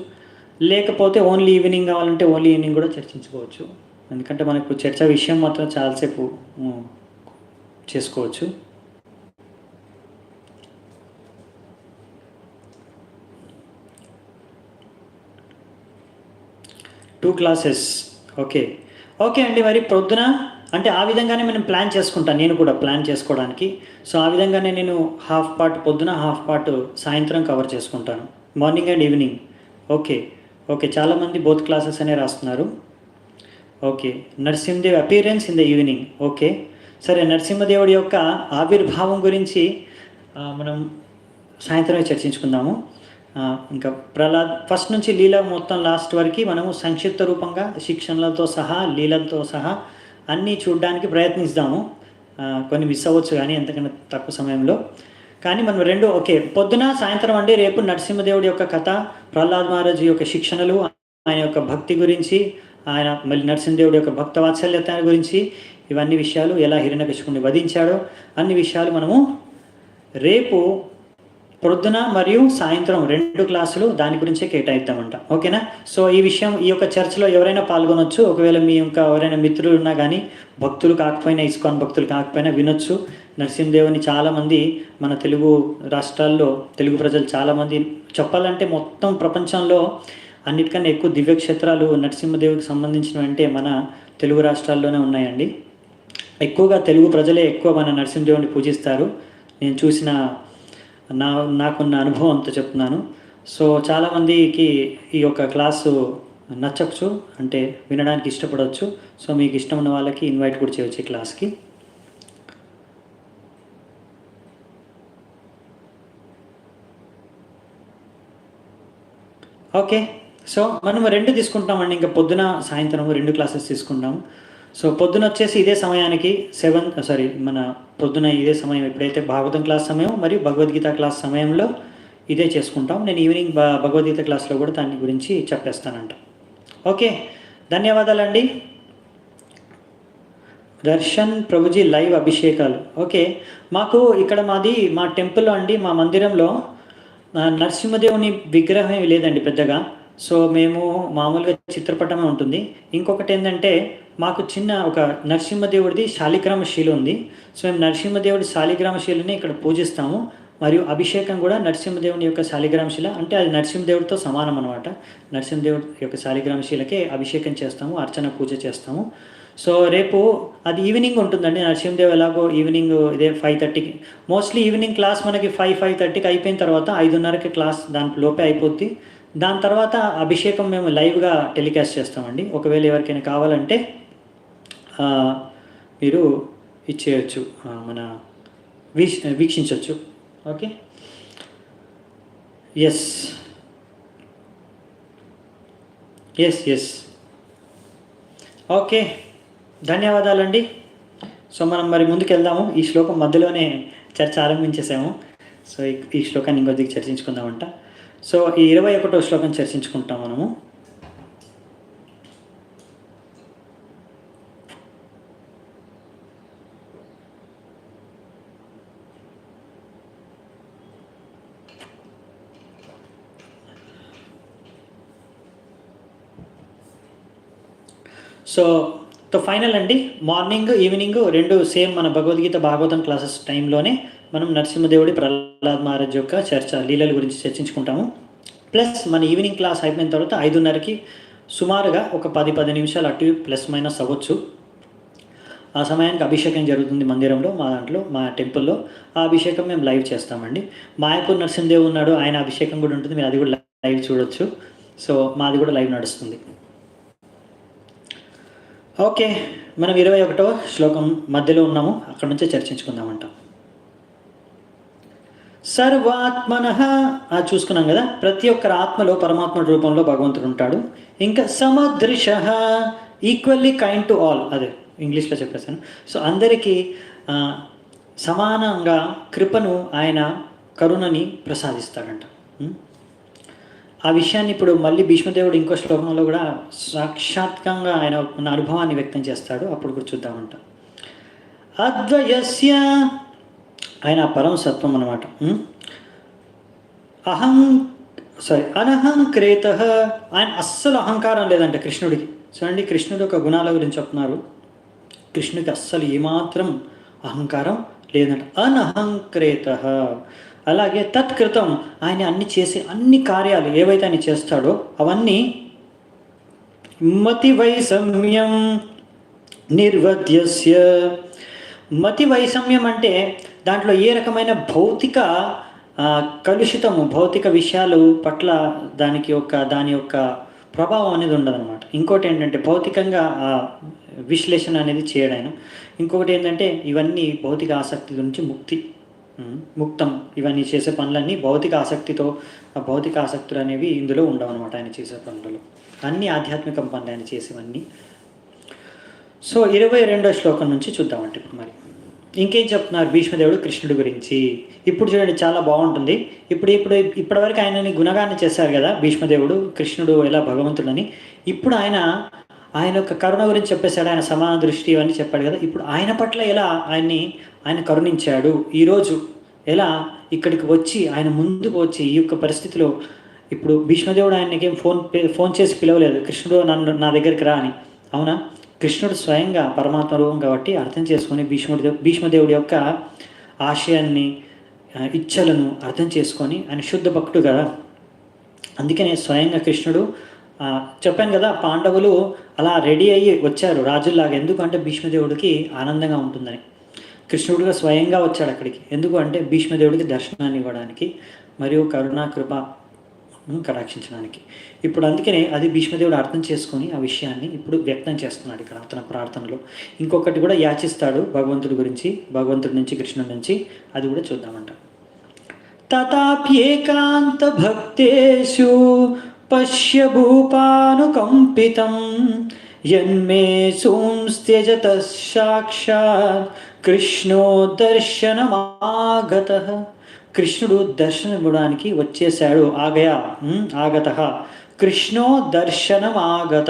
లేకపోతే ఓన్లీ ఈవినింగ్ కావాలంటే ఓన్లీ ఈవినింగ్ కూడా చర్చించుకోవచ్చు. ఎందుకంటే మనకు చర్చ విషయం మాత్రం చాలాసేపు చేసుకోవచ్చు. Two classes. ఓకే ఓకే అండి, మరి పొద్దున అంటే ఆ విధంగానే మనం ప్లాన్ చేసుకుంటాను, నేను కూడా ప్లాన్ చేసుకోవడానికి. సో ఆ విధంగానే నేను హాఫ్ పార్ట్ పొద్దున, హాఫ్ పార్ట్ సాయంత్రం కవర్ చేసుకుంటాను, morning and evening. Okay okay, చాలామంది బోత్ క్లాసెస్ అనే రాస్తున్నారు. Okay, Narasimhadev appearance in the evening. Okay, సరే, నరసింహదేవుడి యొక్క ఆవిర్భావం గురించి మనం సాయంత్రమే చర్చించుకుందాము. ఇంకా ప్రహ్లాద్ ఫస్ట్ నుంచి లీల మొత్తం లాస్ట్ వరకు మనము సంక్షిప్త రూపంగా శిక్షణలతో సహా, లీలలతో సహా అన్నీ చూడడానికి ప్రయత్నిస్తాము. కొన్ని మిస్ అవ్వచ్చు కానీ ఎంతకన్నా తక్కువ సమయంలో. కానీ మనం రెండు ఓకే, పొద్దున సాయంత్రం అండి రేపు నరసింహదేవుడి యొక్క కథ, ప్రహ్లాద్ మహారాజ్ యొక్క శిక్షణలు, ఆయన యొక్క భక్తి గురించి, ఆయన మళ్ళీ నరసింహదేవుడి యొక్క భక్త వాత్సల్యత గురించి, ఇవన్నీ విషయాలు, ఎలా హిరణ్యకశిపుని వధించాడో అన్ని విషయాలు మనము రేపు పొద్దున మరియు సాయంత్రం 2 క్లాసులు దాని గురించే కేటాయిద్దామంట. ఓకేనా? సో ఈ విషయం, ఈ యొక్క చర్చలో ఎవరైనా పాల్గొనొచ్చు. ఒకవేళ మీ ఇంకా ఎవరైనా మిత్రులు ఉన్నా కానీ, భక్తులు కాకపోయినా, ఇస్కాన్ భక్తులు కాకపోయినా వినొచ్చు. నరసింహదేవుని చాలామంది మన తెలుగు రాష్ట్రాల్లో, తెలుగు ప్రజలు చాలామంది, చెప్పాలంటే మొత్తం ప్రపంచంలో అన్నిటికన్నా ఎక్కువ దివ్యక్షేత్రాలు నరసింహదేవుడికి సంబంధించినవి అంటే మన తెలుగు రాష్ట్రాల్లోనే ఉన్నాయండి. ఎక్కువగా తెలుగు ప్రజలే ఎక్కువ మన నరసింహదేవుని పూజిస్తారు. నేను చూసిన నాకున్న అనుభవంతో చెప్తున్నాను. సో చాలామందికి ఈ యొక్క క్లాసు నచ్చచ్చు, అంటే వినడానికి ఇష్టపడవచ్చు. సో మీకు ఇష్టం ఉన్న వాళ్ళకి ఇన్వైట్ కూడా చేయవచ్చు ఈ క్లాస్కి. ఓకే, సో మనం 2 తీసుకుంటామండి. ఇంకా పొద్దున సాయంత్రం 2 క్లాసెస్ తీసుకుంటాము. సో పొద్దున వచ్చేసి ఇదే సమయానికి మన పొద్దున ఇదే సమయం, ఎప్పుడైతే భాగవతం క్లాస్ సమయం మరియు భగవద్గీత క్లాస్ సమయంలో ఇదే చేసుకుంటాం. నేను ఈవినింగ్ భగవద్గీత క్లాస్లో కూడా దాని గురించి చెప్పేస్తానంట. ఓకే, ధన్యవాదాలండి. దర్శన్ ప్రభుజీ లైవ్ అభిషేకాలు. ఓకే, మాకు ఇక్కడ మా టెంపుల్లో అండి, మా మందిరంలో నరసింహదేవుని విగ్రహం లేదండి పెద్దగా. సో మేము మామూలుగా చిత్రపటమే ఉంటుంది. ఇంకొకటి ఏంటంటే మాకు చిన్న ఒక నరసింహదేవుడిది శాలిగ్రామ శీల ఉంది. సో మేము నరసింహదేవుడి శాలిగ్రామ శీలని ఇక్కడ పూజిస్తాము. మరియు అభిషేకం కూడా నరసింహదేవుని యొక్క శాలిగ్రామ శిల, అంటే అది నరసింహదేవుడితో సమానం అనమాట. నరసింహదేవుడి యొక్క శాలిగ్రామ శిలకే అభిషేకం చేస్తాము, అర్చన పూజ చేస్తాము. సో రేపు అది ఈవినింగ్ ఉంటుందండి. నరసింహదేవ్ ఎలాగో ఈవినింగ్ ఇదే 5:30కి, మోస్ట్లీ ఈవినింగ్ క్లాస్ మనకి 5:30కి అయిపోయిన తర్వాత 5:30కి క్లాస్ దాంట్లోపే అయిపోద్ది. దాని తర్వాత అభిషేకం మేము లైవ్గా టెలికాస్ట్ చేస్తామండి. ఒకవేళ ఎవరికైనా కావాలంటే మీరు ఇచ్చేయచ్చు, మన వీక్షించవచ్చు. Okay, yes yes yes okay, ధన్యవాదాలండి. సో మనం మరి ముందుకు వెళ్దాము. ఈ శ్లోకం మధ్యలోనే చర్చ ఆరంభించేసాము. సో ఈ శ్లోకాన్ని ఇంకొద్దిగా చర్చించుకుందామంట. సో ఈ 21వ శ్లోకం చర్చించుకుంటాం మనము. సో సో ఫైనల్ అండి, మార్నింగ్ ఈవినింగ్ రెండు సేమ్ మన భగవద్గీత భాగవతం క్లాసెస్ టైంలోనే మనం నరసింహదేవుడి ప్రహ్లాద్ మహారాజ్ యొక్క చర్చ లీలల గురించి చర్చించుకుంటాము. ప్లస్ మన ఈవినింగ్ క్లాస్ అయిపోయిన తర్వాత 5:30కి సుమారుగా ఒక 10 నిమిషాలు అటు ప్లస్ మైనస్ అవ్వచ్చు. ఆ సమయానికి అభిషేకం జరుగుతుంది మందిరంలో, మా దాంట్లో, మా టెంపుల్లో. ఆ అభిషేకం మేము లైవ్ చేస్తామండి. మాయపూర్ నరసింహదేవ్ ఉన్నాడు, ఆయన అభిషేకం కూడా ఉంటుంది, మీరు అది కూడా లైవ్ చూడొచ్చు. సో మాది కూడా లైవ్ నడుస్తుంది. ఓకే, మనం 21వ శ్లోకం మధ్యలో ఉన్నాము, అక్కడ నుంచే చర్చించుకుందామంట. సర్వాత్మనః చూసుకున్నాం కదా, ప్రతి ఒక్కరి ఆత్మలో పరమాత్మ రూపంలో భగవంతుడు ఉంటాడు. ఇంకా సమదృశః, ఈక్వల్లీ కైండ్ టు ఆల్, అదే ఇంగ్లీష్లో చెప్పేసాను. సో అందరికీ సమానంగా కృపను, ఆయన కరుణని ప్రసాదిస్తాడంట. ఆ విషయాన్ని ఇప్పుడు మళ్ళీ భీష్మదేవుడు ఇంకో శ్లోకంలో కూడా సాక్షాత్కంగా ఆయన ఉన్న అనుభవాన్ని వ్యక్తం చేస్తాడు, అప్పుడు కూడా చూద్దామంట. అద్వయస్య, ఆయన పరమ సత్వం అన్నమాట. అనహంక్రేత, ఆయన అస్సలు అహంకారం లేదంట కృష్ణుడికి. చూడండి, కృష్ణుడి యొక్క గుణాల గురించి చెప్తున్నారు. కృష్ణుడికి అస్సలు ఏమాత్రం అహంకారం లేదంట. అనహంక్రేత. అలాగే తత్కృతం, ఆయన అన్ని చేసే అన్ని కార్యాలు ఏవైతే ఆయన చేస్తాడో అవన్నీ మతి వైషమ్యం నిర్వధ్యస్య. మతి వైషమ్యం అంటే దాంట్లో ఏ రకమైన భౌతిక కలుషితము, భౌతిక విషయాలు పట్ల దాని యొక్క ప్రభావం అనేది ఉండదన్నమాట. ఇంకోటి ఏంటంటే భౌతికంగా విశ్లేషణ అనేది చేయడాను. ఇంకొకటి ఏంటంటే ఇవన్నీ భౌతిక ఆసక్తి నుంచి ముక్తం. ఇవన్నీ చేసే పనులన్నీ భౌతిక ఆసక్తితో, భౌతిక ఆసక్తులు అనేవి ఇందులో ఉండవు అనమాట ఆయన చేసే పనులలో. అన్ని ఆధ్యాత్మిక పనులు ఆయన చేసేవన్నీ. సో 22వ శ్లోకం నుంచి చూద్దామంటే ఇప్పుడు మరి ఇంకేం చెప్తున్నారు భీష్మదేవుడు కృష్ణుడి గురించి. ఇప్పుడు చూడండి, చాలా బాగుంటుంది. ఇప్పటివరకు ఆయనని గుణగానం చేశారు కదా భీష్మదేవుడు, కృష్ణుడు ఎలా భగవంతుడని. ఇప్పుడు ఆయన యొక్క కరుణ గురించి చెప్పేశాడు, ఆయన సమాన దృష్టి ఇవన్నీ చెప్పాడు కదా. ఇప్పుడు ఆయన పట్ల ఎలా ఆయన కరుణించాడు, ఈరోజు ఎలా ఇక్కడికి వచ్చి ఆయన ముందుకు వచ్చి ఈ యొక్క పరిస్థితిలో. ఇప్పుడు భీష్మదేవుడు ఆయనకేం ఫోన్ చేసి పిలవలేదు, కృష్ణుడు నా దగ్గరికి రా అని. అవునా, కృష్ణుడు స్వయంగా పరమాత్మ రూపం కాబట్టి అర్థం చేసుకొని భీష్మదేవుడి యొక్క ఆశయాన్ని, ఇచ్చలను అర్థం చేసుకొని, ఆయన శుద్ధ భక్తుడు కదా. అందుకనే స్వయంగా కృష్ణుడు, చెప్పాను కదా, పాండవులు అలా రెడీ అయ్యి వచ్చారు రాజుల్లాగా. ఎందుకంటే భీష్మదేవుడికి ఆనందంగా ఉంటుందని. కృష్ణుడిగా స్వయంగా వచ్చాడు అక్కడికి. ఎందుకు అంటే భీష్మదేవుడికి దర్శనాన్ని ఇవ్వడానికి మరియు కరుణా కృప కటాక్షించడానికి. ఇప్పుడు అందుకనే అది భీష్మదేవుడు అర్థం చేసుకొని ఆ విషయాన్ని ఇప్పుడు వ్యక్తం చేస్తున్నాడు ఇక్కడ తన ప్రార్థనలో. ఇంకొకటి కూడా యాచిస్తాడు భగవంతుడి గురించి, భగవంతుడి నుంచి, కృష్ణుడి నుంచి. అది కూడా చూద్దామంట. తథాప్యేకాంత భక్తేషు పశ్య భూపానుకంపితం యన్మే సంస్త్యజత సాక్షాత్ కృష్ణో దర్శనమాగత. కృష్ణుడు దర్శనం ఇవ్వడానికి వచ్చేసాడు. ఆగత కృష్ణో దర్శనమాగత.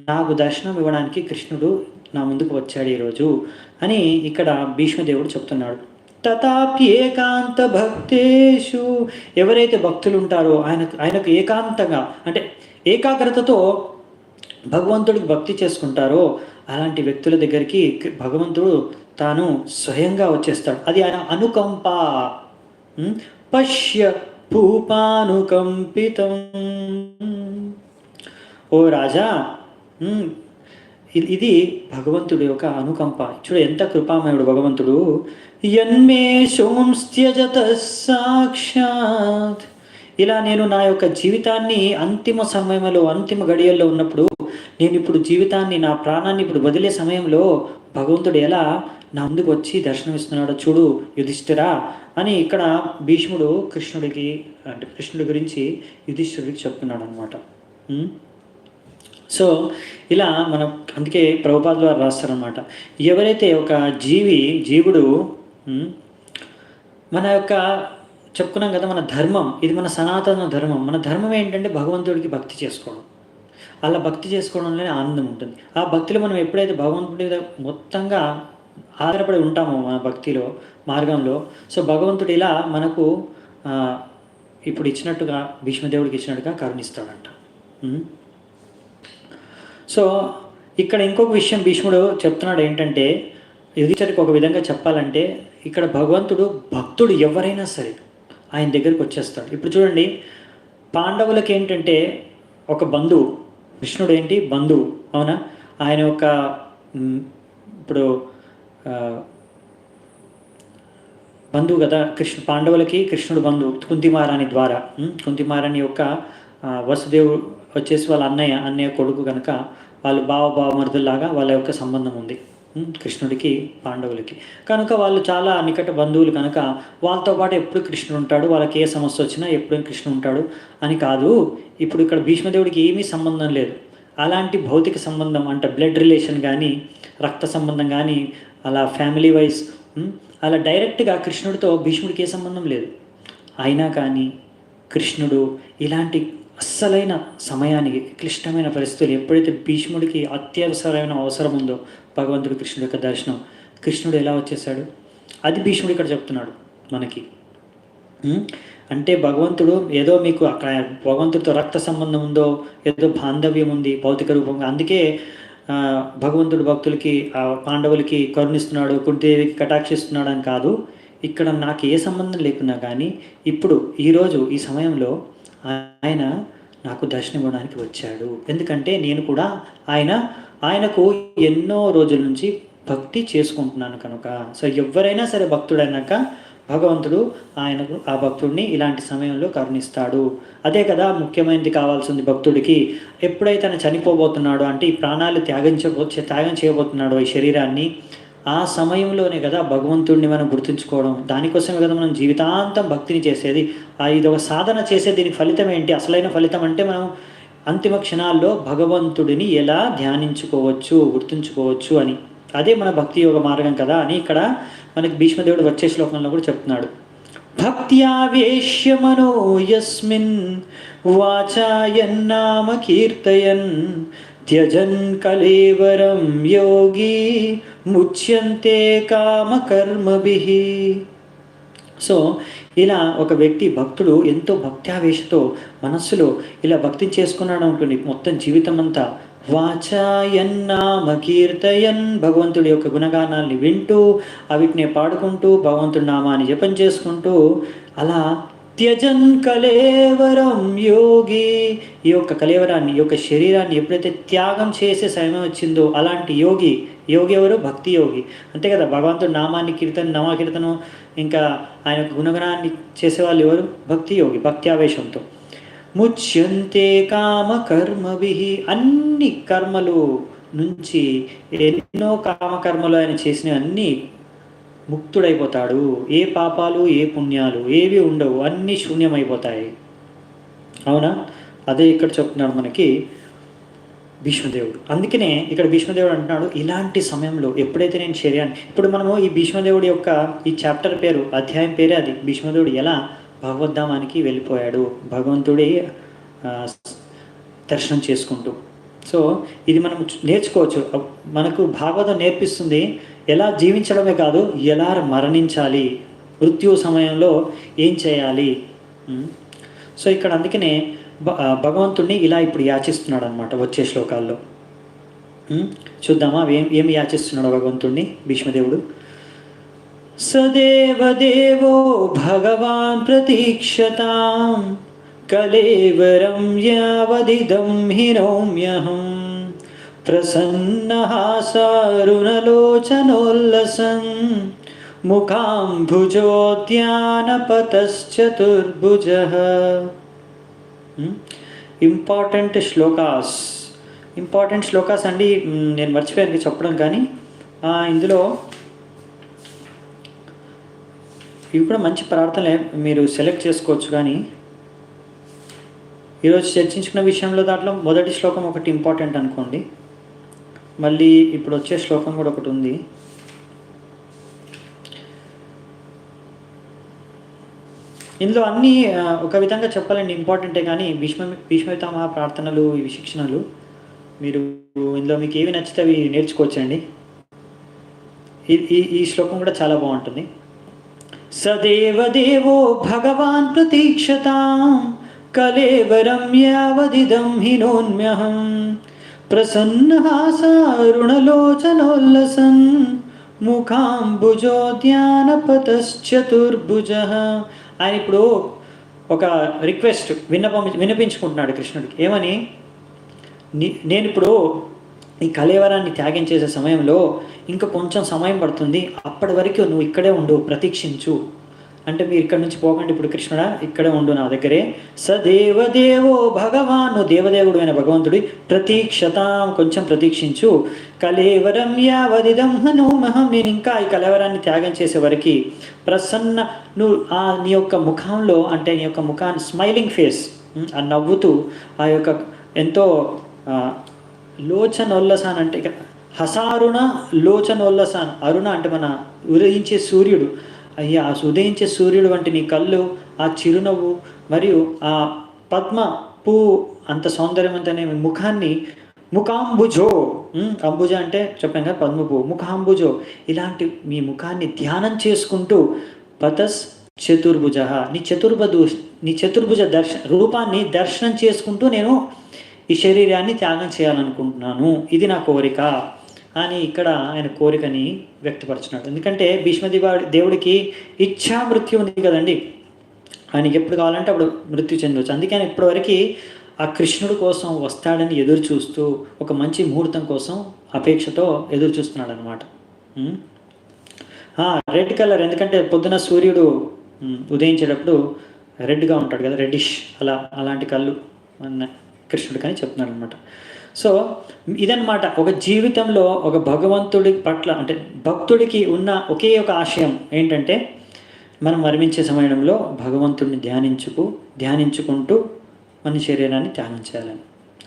నాకు దర్శనం ఇవ్వడానికి కృష్ణుడు నా ముందుకు వచ్చాడు ఈరోజు అని ఇక్కడ భీష్మదేవుడు చెప్తున్నాడు. తథాప్యేకాంత భక్తేషు, ఎవరైతే భక్తులు ఉంటారో ఆయనకు ఏకాంతంగా అంటే ఏకాగ్రతతో భగవంతుడికి భక్తి చేసుకుంటారో అలాంటి వ్యక్తుల దగ్గరికి భగవంతుడు తాను స్వయంగా వచ్చేస్తాడు. అది ఆయన అనుకంప. పశ్య భూపానుకంపితం. ఓ రాజా, ఇది భగవంతుడి యొక్క అనుకంప. చూడు ఎంత కృపామయుడు భగవంతుడు. యన్మే సోంస్త్యజత సాక్షాత్. ఇలా నేను నా యొక్క జీవితాన్ని అంతిమ సమయంలో, అంతిమ గడియల్లో ఉన్నప్పుడు, నేను ఇప్పుడు జీవితాన్ని, నా ప్రాణాన్ని ఇప్పుడు వదిలే సమయంలో భగవంతుడు ఎలా నా ముందుకు వచ్చి దర్శనమిస్తున్నాడో చూడు యుధిష్ఠిరా అని ఇక్కడ భీష్ముడు కృష్ణుడి గురించి యుధిష్ఠిరుడికి చెప్తున్నాడు అనమాట. సో ఇలా మనం అందుకే ప్రభుపాదులు వారు రాస్తారనమాట, ఎవరైతే ఒక జీవుడు మన యొక్క చెప్పుకున్నాం కదా, మన ధర్మం ఇది, మన సనాతన ధర్మం. మన ధర్మం ఏంటంటే భగవంతుడికి భక్తి చేసుకోవడం. అలా భక్తి చేసుకోవడంలోనే ఆనందం ఉంటుంది. ఆ భక్తిలో మనం ఎప్పుడైతే భగవంతుడి మొత్తంగా ఆధారపడి ఉంటామో మన భక్తిలో మార్గంలో, సో భగవంతుడు ఇలా మనకు ఇప్పుడు ఇచ్చినట్టుగా, భీష్మదేవుడికి ఇచ్చినట్టుగా కరుణిస్తాడంట. సో ఇక్కడ ఇంకొక విషయం భీష్ముడు చెప్తున్నాడు ఏంటంటే, యుధిష్ఠిరుడికి ఒక విధంగా చెప్పాలంటే, ఇక్కడ భగవంతుడు భక్తుడు ఎవరైనా సరే ఆయన దగ్గరికి వచ్చేస్తాడు. ఇప్పుడు చూడండి, పాండవులకి ఏంటంటే ఒక బంధువు, కృష్ణుడు ఏంటి బంధువు, అవునా? ఆయన ఒక ఇప్పుడు బంధువు కదా పాండవులకి కృష్ణుడు బంధువు కుంతిమారాణి ద్వారా. కుంతిమారాణి యొక్క వసుదేవుడు వచ్చేసి వాళ్ళ అన్నయ్య కొడుకు కనుక వాళ్ళు బావమరుదులాగా వాళ్ళ యొక్క సంబంధం ఉంది కృష్ణుడికి పాండవులకి. కనుక వాళ్ళు చాలా నికట బంధువులు కనుక వాళ్ళతో పాటు ఎప్పుడు కృష్ణుడు ఉంటాడు, వాళ్ళకి ఏ సమస్య వచ్చినా ఎప్పుడు కృష్ణుడు ఉంటాడు అని కాదు. ఇప్పుడు ఇక్కడ భీష్మదేవుడికి ఏమీ సంబంధం లేదు. అలాంటి భౌతిక సంబంధం అంటే బ్లడ్ రిలేషన్ కానీ రక్త సంబంధం కానీ అలా ఫ్యామిలీ వైజ్ అలా డైరెక్ట్గా కృష్ణుడితో భీష్ముడికి ఏ సంబంధం లేదు. అయినా కానీ కృష్ణుడు ఇలాంటి అస్సలైన సమయానికి క్లిష్టమైన పరిస్థితులు ఎప్పుడైతే భీష్ముడికి అత్యవసరమైన అవసరం ఉందో భగవంతుడు కృష్ణుడి యొక్క దర్శనం, కృష్ణుడు ఎలా వచ్చేసాడు అది భీష్ముడు ఇక్కడ చెప్తున్నాడు మనకి. అంటే భగవంతుడు ఏదో మీకు అక్కడ భగవంతుడితో రక్త సంబంధం ఉందో, ఏదో బాంధవ్యం ఉంది భౌతిక రూపంగా, అందుకే భగవంతుడు భక్తులకి పాండవులకి కరుణిస్తున్నాడు, కుంతిదేవికి కటాక్షిస్తున్నాడు అని కాదు. ఇక్కడ నాకు ఏ సంబంధం లేకున్నా కానీ ఇప్పుడు ఈరోజు ఈ సమయంలో ఆయన నాకు దర్శనం ఇవ్వడానికి వచ్చాడు. ఎందుకంటే నేను కూడా ఆయనకు ఎన్నో రోజుల నుంచి భక్తి చేసుకుంటున్నాను కనుక. సో ఎవరైనా సరే భక్తుడైనాక భగవంతుడు ఆయనకు ఆ భక్తుడిని ఇలాంటి సమయంలో కరుణిస్తాడు. అదే కదా ముఖ్యమైనది కావాల్సింది భక్తుడికి. ఎప్పుడైతే ఆయన చనిపోబోతున్నాడో అంటే ఈ ప్రాణాలు త్యాగం చేయబోతున్నాడో ఈ శరీరాన్ని, ఆ సమయంలోనే కదా భగవంతుడిని మనం గుర్తుంచుకోవడం. దానికోసమే కదా మనం జీవితాంతం భక్తిని చేసేది. ఇది ఒక సాధన చేసే దీని ఫలితం ఏంటి, అసలైన ఫలితం అంటే మనం అంతిమ క్షణాల్లో భగవంతుడిని ఎలా ధ్యానించుకోవచ్చు, గుర్తుంచుకోవచ్చు అని. అదే మన భక్తి యోగ మార్గం కదా అని ఇక్కడ మనకి భీష్మదేవుడు వచ్చే శ్లోకంలో కూడా చెప్తున్నాడు. భక్త్యావేశ్య మనో యస్మిన్ వాచాయన్నామ కీర్తయన్ త్యజన్ కలేవరం యోగి ముచ్యంతే కామకర్మభిః. సో ఇలా ఒక వ్యక్తి భక్తుడు ఎంతో భక్త్యావేశతో మనస్సులో ఇలా భక్తి చేసుకున్నాడు ఉంటుంది మొత్తం జీవితం అంతా. వాచాయన్నామ కీర్తయన్, భగవంతుడి యొక్క గుణగానాల్ని వింటూ వీటిని పాడుకుంటూ భగవంతుడి నామాన్ని జపం చేసుకుంటూ అలా త్యజన్ కలేవరం యోగి, ఈ యొక్క కలేవరాన్ని ఈ యొక్క శరీరాన్ని ఎప్పుడైతే త్యాగం చేసే సమయం వచ్చిందో అలాంటి యోగి ఎవరు? భక్తి యోగి. అంతే కదా, భగవంతుడి నామాన్ని నామకీర్తనం ఇంకా ఆయన యొక్క గుణగణాన్ని చేసేవాళ్ళు ఎవరు? భక్తి యోగి, భక్త్యావేశంతో. ముచ్యంతే కామ కర్మభిః, అన్ని కర్మలు నుంచి ఎన్నో కామకర్మలు ఆయన చేసిన అన్నీ ముక్తుడైపోతాడు. ఏ పాపాలు ఏ పుణ్యాలు ఏవి ఉండవు, అన్నీ శూన్యమైపోతాయి. అవునా? అదే ఇక్కడ చెప్తున్నాడు మనకి భీష్మదేవుడు. అందుకనే ఇక్కడ భీష్మదేవుడు అంటున్నాడు ఇలాంటి సమయంలో ఎప్పుడైతే నేను శరీరాన్ని, ఇప్పుడు మనము ఈ భీష్మదేవుడి యొక్క ఈ చాప్టర్ పేరు, అధ్యాయం పేరే అది. భీష్మదేవుడు ఎలా భగవద్ధామానికి వెళ్ళిపోయాడు భగవంతుడి దర్శనం చేసుకుంటూ. సో ఇది మనం నేర్చుకోవచ్చు. మనకు భాగవతం నేర్పిస్తుంది ఎలా జీవించడమే కాదు, ఎలా మరణించాలి, మృత్యు సమయంలో ఏం చేయాలి. సో ఇక్కడ అందుకనే భగవంతుడిని ఇలా ఇప్పుడు యాచిస్తున్నాడు అనమాట వచ్చే శ్లోకాల్లో. చూద్దామా ఏమి యాచిస్తున్నాడు భగవంతుడిని భీష్మదేవుడు. సదేవదేవో భగవాన్ ప్రతీక్షతాం కలేవరం యావదిదం హినోమ్యహం ప్రసన్నహాసారుణలోచనోల్లసం ముఖాంభుజోద్యానపతశ్చతుర్భుజః. ఇంపార్టెంట్ శ్లోకాస్ అండి. నేను మర్చిపోయాను చెప్పడం, కానీ ఇందులో ఇవి కూడా మంచి ప్రార్థనలే, మీరు సెలెక్ట్ చేసుకోవచ్చు. కానీ ఈరోజు చర్చించుకున్న విషయంలో దాంట్లో మొదటి శ్లోకం ఒకటి ఇంపార్టెంట్ అనుకోండి, మళ్ళీ ఇప్పుడు వచ్చే శ్లోకం కూడా ఒకటి ఉంది. ఇందులో అన్నీ ఒక విధంగా చెప్పాలండి ఇంపార్టెంటే, కానీ భీష్మపితామహ ప్రార్థనలు ఇవి శిక్షణలు మీరు ఇందులో మీకు ఏవి నచ్చితే అవి నేర్చుకోవచ్చండి. ఈ శ్లోకం కూడా చాలా బాగుంటుంది. సదేవదేవో భగవాన్ ప్రతీక్షతాం కలేవరం యావదిదం హినోన్మ్యహం ప్రసన్నహాసారుణలోచనోల్లసన్ ముఖాంబుజోద్యానపతశ్చతుర్భుజ. ఆయన ఇప్పుడు ఒక రిక్వెస్ట్ వినిపించుకుంటున్నాడు కృష్ణుడికి. ఏమని? నేను ఇప్పుడు ఈ కళేవరాన్ని త్యాగం చేసే సమయంలో ఇంకా కొంచెం సమయం పడుతుంది, అప్పటి వరకు నువ్వు ఇక్కడే ఉండు, ప్రతీక్షించు. అంటే మీరు ఇక్కడ నుంచి పోకండి, ఇప్పుడు కృష్ణుడా ఇక్కడే ఉండు నా దగ్గరే. సదేవదేవో భగవాన్, దేవదేవుడు అయిన భగవంతుడి ప్రతీక్షత, కొంచెం ప్రతీక్షించు. కలేవరం యావదిదం హనుమహం, నేను ఇంకా ఈ కలేవరాన్ని త్యాగం చేసే వరకు ప్రసన్న, నువ్వు నీ యొక్క ముఖంలో, అంటే నీ యొక్క ముఖాన్ని స్మైలింగ్ ఫేస్, ఆ నవ్వుతూ ఆ యొక్క ఎంతో లోచనోల్లసాన్, అంటే హసారుణ లోచనోల్లసాన్. అరుణ అంటే మన ఉదయించే సూర్యుడు. అయ్యా, ఆ ఉదయించే సూర్యుడు వంటి నీ కళ్ళు, ఆ చిరునవ్వు, మరియు ఆ పద్మ పువ్వు అంత సౌందర్యవంతమైన ముఖాన్ని, ముఖాంబుజో, అంబుజ అంటే చెప్పాను కదా పద్మ పువ్వు, ముఖాంబుజో, ఇలాంటి మీ ముఖాన్ని ధ్యానం చేసుకుంటూ పతస్ చతుర్భుజ, నీ చతుర్భుజ రూపాన్ని దర్శనం చేసుకుంటూ నేను ఈ శరీరాన్ని త్యాగం చేయాలనుకుంటున్నాను, ఇది నా కోరిక అని ఇక్కడ ఆయన కోరికని వ్యక్తపరుచున్నాడు. ఎందుకంటే దేవుడికి ఇచ్ఛా మృత్యు ఉంది కదండి, ఆయనకి ఎప్పుడు కావాలంటే అప్పుడు మృత్యు చెందవచ్చు. అందుకే ఆయన ఇప్పటివరకు ఆ కృష్ణుడి కోసం వస్తాడని ఎదురు చూస్తూ, ఒక మంచి ముహూర్తం కోసం అపేక్షతో ఎదురు చూస్తున్నాడు అనమాట. రెడ్ కలర్, ఎందుకంటే పొద్దున సూర్యుడు ఉదయించేటప్పుడు రెడ్గా ఉంటాడు కదా, రెడ్డిష్, అలాంటి కళ్ళు అన్న కృష్ణుడికి అని చెప్తున్నాడు అనమాట. సో ఇదన్నమాట ఒక జీవితంలో ఒక భగవంతుడి పట్ల, అంటే భక్తుడికి ఉన్న ఒకే ఒక ఆశయం ఏంటంటే, మనం మరణించే సమయంలో భగవంతుడిని ధ్యానించుకుంటూ మన శరీరాన్ని త్యాగం చేయాలని.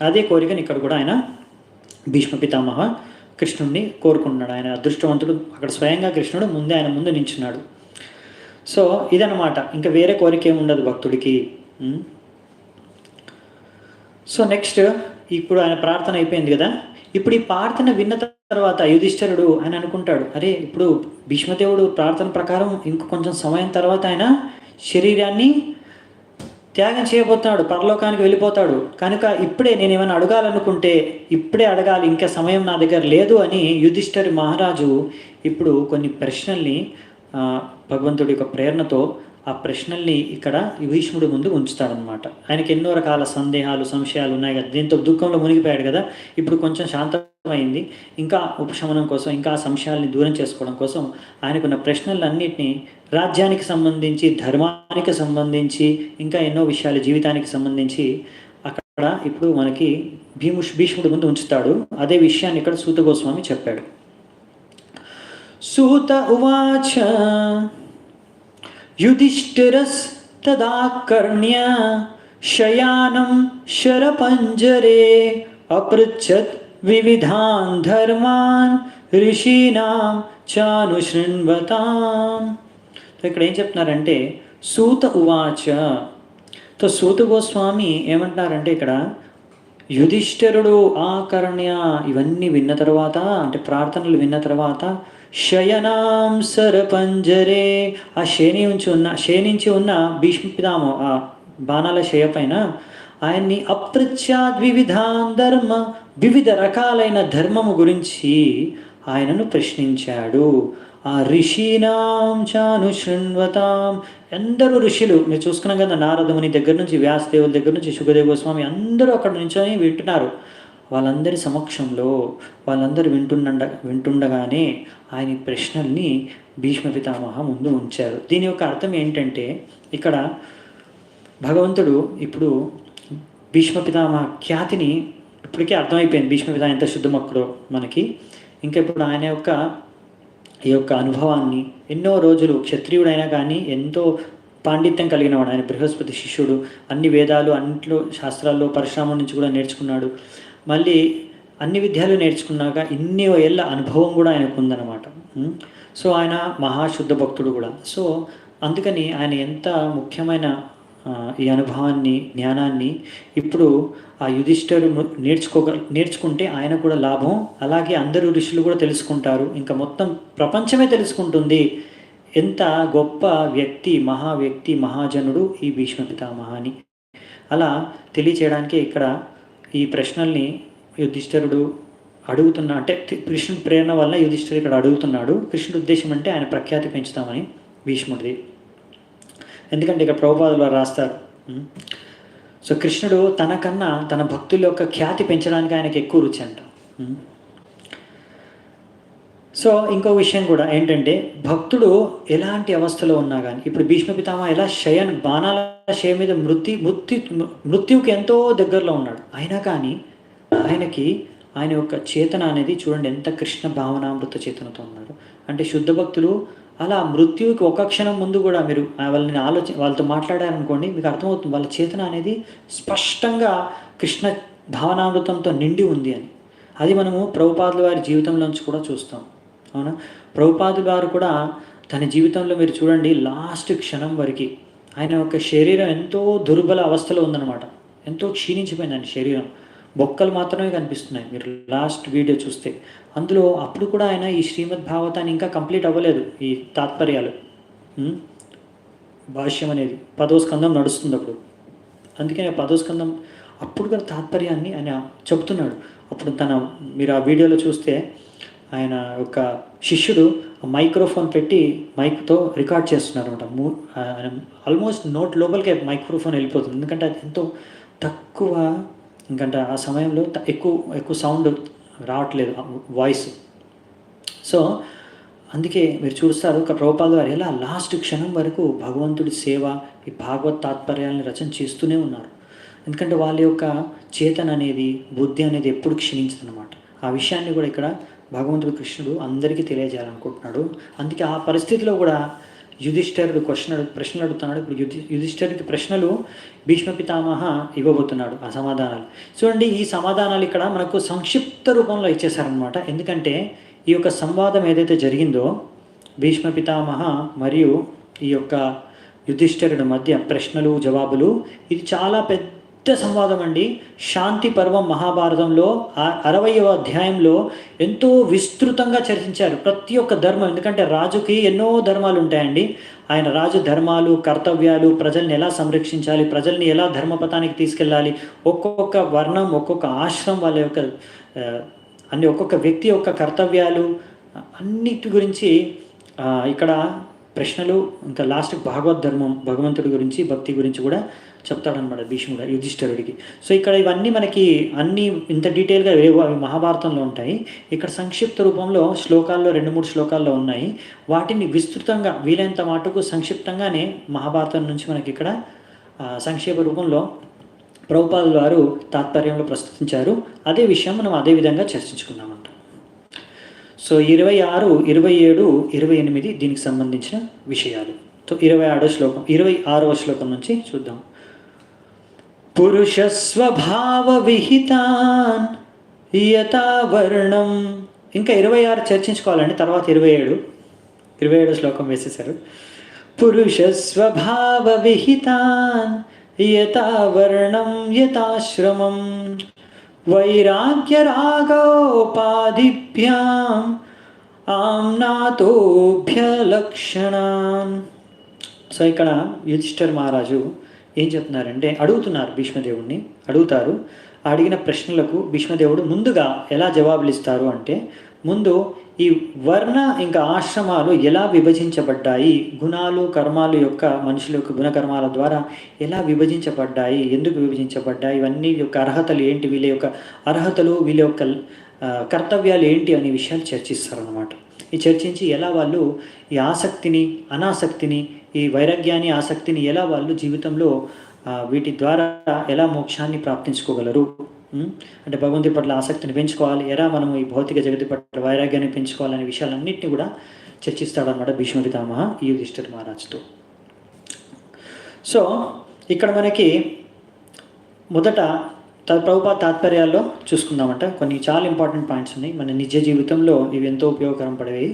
అదే కోరికని ఇక్కడ కూడా ఆయన భీష్మ పితామహ కృష్ణుడిని కోరుకుంటున్నాడు. ఆయన అదృష్టవంతుడు, అక్కడ స్వయంగా కృష్ణుడు ఆయన ముందు నించున్నాడు. సో ఇదన్నమాట, ఇంకా వేరే కోరిక ఏమి ఉండదు భక్తుడికి. సో నెక్స్ట్, ఇప్పుడు ఆయన ప్రార్థన అయిపోయింది కదా. ఇప్పుడు ఈ ప్రార్థన విన్న తర్వాత యుధిష్ఠిరుడు ఆయన అనుకుంటాడు, అరే ఇప్పుడు భీష్మదేవుడు ప్రార్థన ప్రకారం ఇంకో కొంచెం సమయం తర్వాత ఆయన శరీరాన్ని త్యాగం చేయబోతున్నాడు, పరలోకానికి వెళ్ళిపోతాడు. కనుక ఇప్పుడే నేను ఏమైనా అడగాలనుకుంటే ఇప్పుడే అడగాలి, ఇంకా సమయం నా దగ్గర లేదు అని యుధిష్ఠిర మహారాజు ఇప్పుడు కొన్ని ప్రశ్నల్ని భగవంతుడి యొక్క ప్రేరణతో ఆ ప్రశ్నల్ని ఇక్కడ భీష్ముడి ముందు ఉంచుతాడనమాట. ఆయనకి ఎన్నో రకాల సంశయాలు ఉన్నాయి కదా, దీంతో దుఃఖంలో మునిగిపోయాడు కదా. ఇప్పుడు కొంచెం శాంతమైంది, ఇంకా ఉపశమనం కోసం, ఇంకా ఆ సంశయాల్ని దూరం చేసుకోవడం కోసం ఆయనకున్న ప్రశ్నలన్నింటినీ రాజ్యానికి సంబంధించి, ధర్మానికి సంబంధించి, ఇంకా ఎన్నో విషయాలు జీవితానికి సంబంధించి అక్కడ ఇప్పుడు మనకి భీష్ముడి ముందు ఉంచుతాడు. అదే విషయాన్ని ఇక్కడ సూత గోస్వామి చెప్పాడు. సూత ఉవాచ యుధిష్ఠిరస్తదాకర్ణ్య శయానం శరపంజరే అపృచ్ఛత్ వివిధాన్ ధర్మాన్ ఋషీణాం చానుశృణ్వతాం. ఇక్కడ ఏం చెప్తున్నారంటే సూత ఉవాచ. సూత గోస్వామి ఏమంటున్నారంటే ఇక్కడ యుధిష్ఠిరుడు ఆకర్ణ్య ఇవన్నీ విన్న తర్వాత, అంటే ప్రార్థనలు విన్న తర్వాత, శయనాం సరపంజరే, ఆ శయనించి ఉన్న భీష్మ పితామహ ఆ బాణాల శయ పైన ఆయన్ని అపృచ్ఛాద్ వివిధాన్ ధర్మ, వివిధ రకాలైన ధర్మము గురించి ఆయనను ప్రశ్నించాడు. ఆ ఋషీనాం చానుశృణ్వతాం, ఎందరూ ఋషులు మీరు చూసుకున్నాం కదా, నారదముని దగ్గర నుంచి, వ్యాసదేవుల దగ్గర నుంచి, శుకదేవ గోస్వామి అందరూ అక్కడ నుంచొని వింటున్నారు. వాళ్ళందరి సమక్షంలో వాళ్ళందరూ వింటుండగానే ఆయన ప్రశ్నల్ని భీష్మ పితామహ ముందు ఉంచారు. దీని యొక్క అర్థం ఏంటంటే, ఇక్కడ భగవంతుడు ఇప్పుడు భీష్మ పితామహ ఖ్యాతిని ఇప్పటికే అర్థమైపోయింది, భీష్మ పితామహ ఎంత శుద్ధమక్కుడో మనకి. ఇంకా ఇప్పుడు ఆయన ఈ యొక్క అనుభవాన్ని ఎన్నో రోజులు క్షత్రియుడైనా కానీ ఎంతో పాండిత్యం కలిగిన వాడు, ఆయన బృహస్పతి శిష్యుడు, అన్ని వేదాలు అన్నింటిలో శాస్త్రాల్లో పరశురాముడి నుంచి కూడా నేర్చుకున్నాడు. మళ్ళీ అన్ని విద్యలు నేర్చుకున్నాక ఇన్ని ఏళ్ళ అనుభవం కూడా ఆయనకు ఉందన్నమాట. సో ఆయన మహాశుద్ధ భక్తుడు కూడా. సో అందుకని ఆయన ఎంత ముఖ్యమైన ఈ అనుభవాన్ని, జ్ఞానాన్ని ఇప్పుడు ఆ యుధిష్ఠిరుడు నేర్చుకుంటే ఆయన కూడా లాభం, అలాగే అందరూ ఋషులు కూడా తెలుసుకుంటారు, ఇంకా మొత్తం ప్రపంచమే తెలుసుకుంటుంది ఎంత గొప్ప వ్యక్తి, మహాజనుడు ఈ భీష్మ పితామహ అని. అలా తెలియచేయడానికే ఇక్కడ ఈ ప్రశ్నల్ని యుధిష్ఠిరుడు అంటే కృష్ణుడి ప్రేరణ వల్ల యుధిష్ఠిరుడు ఇక్కడ అడుగుతున్నాడు. కృష్ణుడి ఉద్దేశం అంటే ఆయన ప్రఖ్యాతి పెంచుతామని భీష్ముడిది. ఎందుకంటే ఇక్కడ ప్రభుపాదులు వారు రాస్తారు. సో కృష్ణుడు తనకన్నా తన భక్తుల యొక్క ఖ్యాతి పెంచడానికి ఆయనకి ఎక్కువ రుచి అంట. సో ఇంకో విషయం కూడా ఏంటంటే, భక్తుడు ఎలాంటి అవస్థలో ఉన్నా కానీ, ఇప్పుడు భీష్మ పితామహ ఎలా బాణాల శయ మీద మృత్యువుకి ఎంతో దగ్గరలో ఉన్నాడు. అయినా కానీ ఆయన యొక్క చేతన అనేది చూడండి ఎంత కృష్ణ భావనామృత చేతనతో ఉన్నాడు. అంటే శుద్ధ భక్తులు అలా మృత్యువుకి ఒక క్షణం ముందు కూడా మీరు వాళ్ళతో మాట్లాడారనుకోండి, మీకు అర్థమవుతుంది వాళ్ళ చేతన అనేది స్పష్టంగా కృష్ణ భావనామృతంతో నిండి ఉంది అని. అది మనము ప్రభుపాదుల వారి జీవితంలోంచి కూడా చూస్తాం. అవునా? ప్రభుపాదుల వారు కూడా తన జీవితంలో మీరు చూడండి, లాస్ట్ క్షణం వరకు ఆయన యొక్క శరీరం ఎంతో దుర్బల అవస్థలో ఉందన్నమాట. ఎంతో క్షీణించిపోయిందండి శరీరం. బొక్కలు మాత్రమే కనిపిస్తున్నాయి మీరు లాస్ట్ వీడియో చూస్తే. అందులో అప్పుడు కూడా ఆయన ఈ శ్రీమద్ భాగవతాన్ని ఇంకా కంప్లీట్ అవ్వలేదు. ఈ తాత్పర్యాలు భాష్యం అనేది 10వ స్కందం నడుస్తుంది అప్పుడు. అందుకని 10వ స్కందం అప్పుడు కూడా తాత్పర్యాన్ని ఆయన చెబుతున్నాడు. అప్పుడు మీరు ఆ వీడియోలో చూస్తే ఆయన యొక్క శిష్యుడు మైక్రోఫోన్ పెట్టి మైక్తో రికార్డ్ చేస్తున్నారు అనమాట. ఆల్మోస్ట్ నోట్ లోపలికే మైక్రోఫోన్ వెళ్ళిపోతుంది. ఎందుకంటే అది ఎంతో తక్కువ, ఎందుకంటే ఆ సమయంలో ఎక్కువ సౌండ్ రావట్లేదు వాయిస్. సో అందుకే మీరు చూస్తారు ప్రభుపాదుల వారు ఎలా లాస్ట్ క్షణం వరకు భగవంతుడి సేవ, ఈ భాగవత్ తాత్పర్యాలని రచన చేస్తూనే ఉన్నారు. ఎందుకంటే వాళ్ళ యొక్క చేతన అనేది, బుద్ధి అనేది ఎప్పుడు క్షీణించదన్నమాట. ఆ విషయాన్ని కూడా ఇక్కడ భగవంతుడు కృష్ణుడు అందరికీ తెలియజేయాలనుకుంటున్నాడు. అందుకే ఆ పరిస్థితిలో కూడా యుధిష్ఠిరుడు ప్రశ్నలు అడుగుతున్నాడు. ఇప్పుడు యుధిష్ఠిరుడికి ప్రశ్నలు భీష్మ పితామహ ఇవ్వబోతున్నాడు ఆ సమాధానాలు. చూడండి, ఈ సమాధానాలు ఇక్కడ మనకు సంక్షిప్త రూపంలో ఇచ్చేశారనమాట. ఎందుకంటే ఈ యొక్క సంవాదం ఏదైతే జరిగిందో భీష్మ పితామహ మరియు ఈ యొక్క యుధిష్ఠిరుడి మధ్య ప్రశ్నలు జవాబులు, ఇది చాలా పెద్ద సంవాదం అండి. శాంతి పర్వం మహాభారతంలో 60వ అధ్యాయంలో ఎంతో విస్తృతంగా చర్చించారు ప్రతి ఒక్క ధర్మం. ఎందుకంటే రాజుకి ఎన్నో ధర్మాలు ఉంటాయండి. ఆయన రాజు ధర్మాలు, కర్తవ్యాలు, ప్రజల్ని ఎలా సంరక్షించాలి, ప్రజల్ని ఎలా ధర్మపథానికి తీసుకెళ్ళాలి, ఒక్కొక్క వర్ణం, ఒక్కొక్క ఆశ్రమం వాళ్ళ యొక్క ఒక్కొక్క వ్యక్తి యొక్క కర్తవ్యాలు అన్నిటి గురించి ఇక్కడ ప్రశ్నలు, ఇంకా లాస్ట్ ధర్మం, భగవంతుడి గురించి, భక్తి గురించి కూడా చెప్తాడనమాట భీష్ముడు యుధిష్ఠిరుడికి. సో ఇక్కడ ఇవన్నీ మనకి అన్నీ ఇంత డీటెయిల్గా లేవు, అవి మహాభారతంలో ఉంటాయి. ఇక్కడ సంక్షిప్త రూపంలో శ్లోకాల్లో 2-3 శ్లోకాల్లో ఉన్నాయి. వాటిని విస్తృతంగా వీలైనంత మటుకు సంక్షిప్తంగానే మహాభారతం నుంచి మనకి ఇక్కడ సంక్షేప రూపంలో ప్రభుపాదుల వారు తాత్పర్యంలో ప్రస్తుతించారు. అదే విషయం మనం అదే విధంగా చర్చించుకున్నామంట. సో 26, 27, 28 దీనికి సంబంధించిన విషయాలు. సో 26వ శ్లోకం నుంచి చూద్దాం. పురుషస్వభావ విహితాన్ యథా వర్ణం. ఇంకా 26 చర్చించుకోవాలండి, తర్వాత 27 శ్లోకం వేసేశారు. పురుషస్వభావ విహితాన్ యథా వర్ణం యథాశ్రమం వైరాగ్యరాగోపాధిభ్యాం ఆమ్నాతోభ్యలక్షణాన్. సో ఇక్కడ యుధిష్ఠిర మహారాజు ఏం చెప్తున్నారంటే, అడుగుతున్నారు భీష్మదేవుడిని. అడిగిన ప్రశ్నలకు భీష్మదేవుడు ముందుగా ఎలా జవాబులు ఇస్తారు అంటే, ముందు ఈ వర్ణ ఇంకా ఆశ్రమాలు ఎలా విభజించబడ్డాయి, గుణాలు కర్మాలు యొక్క మనుషుల యొక్క గుణకర్మాల ద్వారా ఎలా విభజించబడ్డాయి, ఎందుకు విభజించబడ్డాయి, ఇవన్నీ యొక్క అర్హతలు ఏంటి, వీళ్ళ యొక్క అర్హతలు, వీళ్ళ యొక్క కర్తవ్యాలు ఏంటి అనే విషయాలు చర్చిస్తారన్నమాట. ఈ చర్చించి ఎలా వాళ్ళు ఈ ఆసక్తిని, అనాసక్తిని, ఈ వైరాగ్యాన్ని, ఆసక్తిని ఎలా వాళ్ళు జీవితంలో వీటి ద్వారా ఎలా మోక్షాన్ని ప్రాప్తించుకోగలరు, అంటే భగవంతుడి పట్ల ఆసక్తిని పెంచుకోవాలి, ఎలా మనము ఈ భౌతిక జగతి పట్ల వైరాగ్యాన్ని పెంచుకోవాలనే విషయాలన్నింటినీ కూడా చర్చిస్తాడనమాట భీష్మ పితామహ ఈ యుధిష్ఠిర మహారాజుతో. సో ఇక్కడ మనకి మొదట ప్రభుపాద తాత్పర్యాల్లో చూసుకుందామంట. కొన్ని చాలా ఇంపార్టెంట్ పాయింట్స్ ఉన్నాయి మన నిజ జీవితంలో, ఇవి ఎంతో ఉపయోగకరం పడేవి.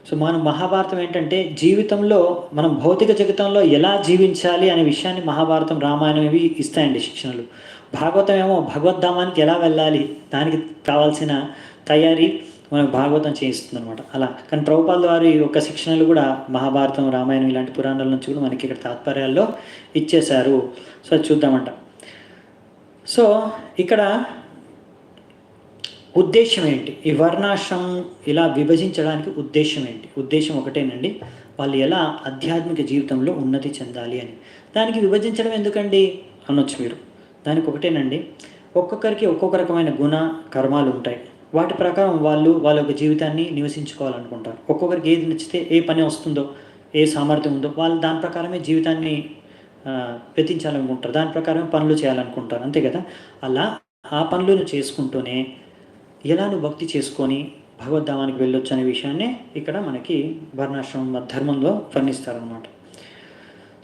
సో మన మహాభారతం ఏంటంటే జీవితంలో మనం భౌతిక జగతంలో ఎలా జీవించాలి అనే విషయాన్ని మహాభారతం, రామాయణం ఇవి ఇస్తాయండి శిక్షణలు. భాగవతం ఏమో భగవద్ధామానికి ఎలా వెళ్ళాలి దానికి కావాల్సిన తయారీ మనకు భాగవతం చేయిస్తుంది అనమాట. అలా కానీ ప్రభుపాదుల వారి యొక్క శిక్షణలు కూడా మహాభారతం, రామాయణం ఇలాంటి పురాణాల నుంచి కూడా మనకి ఇక్కడ తాత్పర్యాల్లో ఇచ్చేశారు. సో అది చూద్దామంట. సో ఇక్కడ ఉద్దేశం ఏంటి? ఈ వర్ణాశ్రమం ఇలా విభజించడానికి ఉద్దేశం ఏంటి? ఉద్దేశం ఒకటేనండి, వాళ్ళు ఎలా ఆధ్యాత్మిక జీవితంలో ఉన్నతి చెందాలి అని. దానికి విభజించడం ఎందుకండి అనొచ్చు మీరు. దానికి ఒకటేనండి, ఒక్కొక్కరికి ఒక్కొక్క రకమైన గుణ కర్మాలు ఉంటాయి. వాటి ప్రకారం వాళ్ళ యొక్క జీవితాన్ని నివసించుకోవాలనుకుంటారు. ఒక్కొక్కరికి ఏది నచ్చితే, ఏ పని వస్తుందో, ఏ సామర్థ్యం ఉందో వాళ్ళు దాని ప్రకారమే జీవితాన్ని వ్యతించాలనుకుంటారు, దాని ప్రకారమే పనులు చేయాలనుకుంటారు, అంతే కదా. అలా ఆ పనులను చేసుకుంటూనే ఎలా నువ్వు భక్తి చేసుకొని భగవద్ధామానికి వెళ్ళొచ్చు అనే విషయాన్ని ఇక్కడ మనకి వర్ణాశ్రమం ధర్మంలో వర్ణిస్తారనమాట.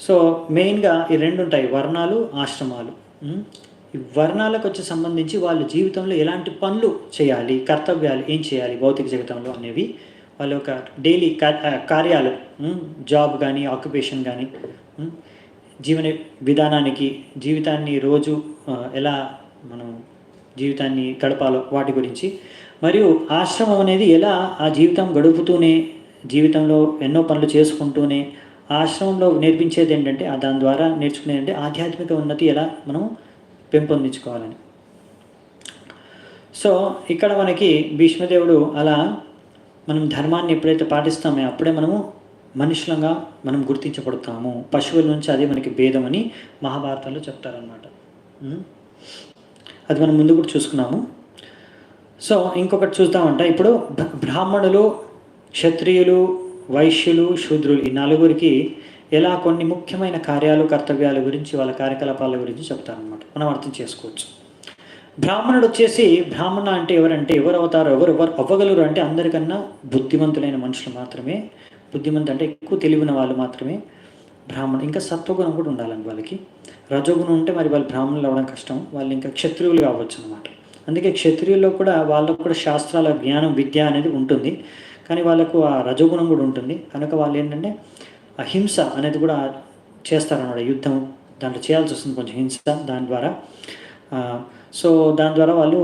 సో మెయిన్గా ఈ రెండు ఉంటాయి, వర్ణాలు, ఆశ్రమాలు. ఈ వర్ణాలకు వచ్చి సంబంధించి వాళ్ళ జీవితంలో ఎలాంటి పనులు చేయాలి, కర్తవ్యాలు ఏం చేయాలి భౌతిక జగతంలో అనేవి, వాళ్ళ యొక్క డైలీ కార్యాలు, జాబ్ కానీ ఆక్యుపేషన్ కానీ, జీవన విధానానికి, జీవితాన్ని రోజు ఎలా మనం జీవితాన్ని గడపాలో వాటి గురించి, మరియు ఆశ్రమం అనేది ఎలా ఆ జీవితం గడుపుతూనే, జీవితంలో ఎన్నో పనులు చేసుకుంటూనే ఆశ్రమంలో నేర్పించేది ఏంటంటే, దాని ద్వారా నేర్చుకునేది అంటే ఆధ్యాత్మిక ఉన్నతి ఎలా మనం పెంపొందించుకోవాలని. సో ఇక్కడ మనకి భీష్మదేవుడు అలా మనం ధర్మాన్ని ఎప్పుడైతే పాటిస్తామో అప్పుడే మనము మనుషులంగా మనం గుర్తించబడతాము. పశువుల నుంచి అదే మనకి భేదమని మహాభారతంలో చెప్తారనమాట. అది మనం ముందు కూడా చూసుకున్నాము. సో ఇంకొకటి చూద్దామంట. ఇప్పుడు బ్రాహ్మణులు, క్షత్రియులు, వైశ్యులు, శూద్రులు ఈ నలుగురికి ఎలా కొన్ని ముఖ్యమైన కార్యాలు, కర్తవ్యాల గురించి, వాళ్ళ కార్యకలాపాల గురించి చెప్తారనమాట. మనం అర్థం చేసుకోవచ్చు. బ్రాహ్మణుడు వచ్చేసి, బ్రాహ్మణ అంటే ఎవరంటే, ఎవరు అవుతారో, ఎవరు అవ్వగలరు అంటే అందరికన్నా బుద్ధిమంతులైన మనుషులు మాత్రమే, బుద్ధిమంతు అంటే ఎక్కువ తెలివిన వాళ్ళు మాత్రమే బ్రాహ్మణుడు. ఇంకా సత్వగుణం కూడా ఉండాలని వాళ్ళకి. రజోగుణం ఉంటే మరి వాళ్ళు బ్రాహ్మణులు అవ్వడం కష్టం, వాళ్ళు ఇంకా క్షత్రియులు కావచ్చు అనమాట. అందుకే క్షత్రియుల్లో కూడా వాళ్ళకు కూడా శాస్త్రాల జ్ఞానం, విద్య అనేది ఉంటుంది, కానీ వాళ్ళకు ఆ రజోగుణం కూడా ఉంటుంది. కనుక వాళ్ళు ఏంటంటే అహింస అనేది కూడా చేస్తారన్నమాట. యుద్ధం దాంట్లో చేయాల్సి వస్తుంది కొంచెం హింస, దాని ద్వారా. సో దాని ద్వారా వాళ్ళు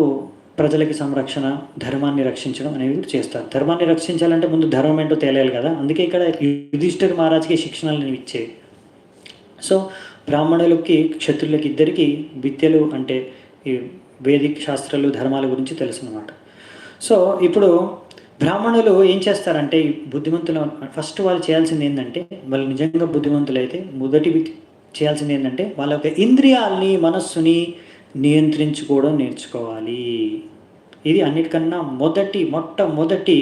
ప్రజలకి సంరక్షణ, ధర్మాన్ని రక్షించడం అనేవి కూడా చేస్తారు. ధర్మాన్ని రక్షించాలంటే ముందు ధర్మం ఏంటో తెలియాలి కదా. అందుకే ఇక్కడ యుధిష్ఠిర్ మహారాజ్కి శిక్షణలు ఇచ్చేవి. సో బ్రాహ్మణులకి, క్షత్రులకి ఇద్దరికి విద్యలు అంటే ఈ వేదిక శాస్త్రాలు, ధర్మాల గురించి తెలుసు అన్నమాట. సో ఇప్పుడు బ్రాహ్మణులు ఏం చేస్తారంటే, ఈ బుద్ధిమంతులు ఫస్ట్ వాళ్ళు చేయాల్సింది ఏంటంటే, వాళ్ళు నిజంగా బుద్ధిమంతులు అయితే మొదటి చేయాల్సింది ఏంటంటే వాళ్ళ యొక్క ఇంద్రియాలని, మనస్సుని నియంత్రించుకోవడం నేర్చుకోవాలి. ఇది అన్నిటికన్నా మొట్టమొదటి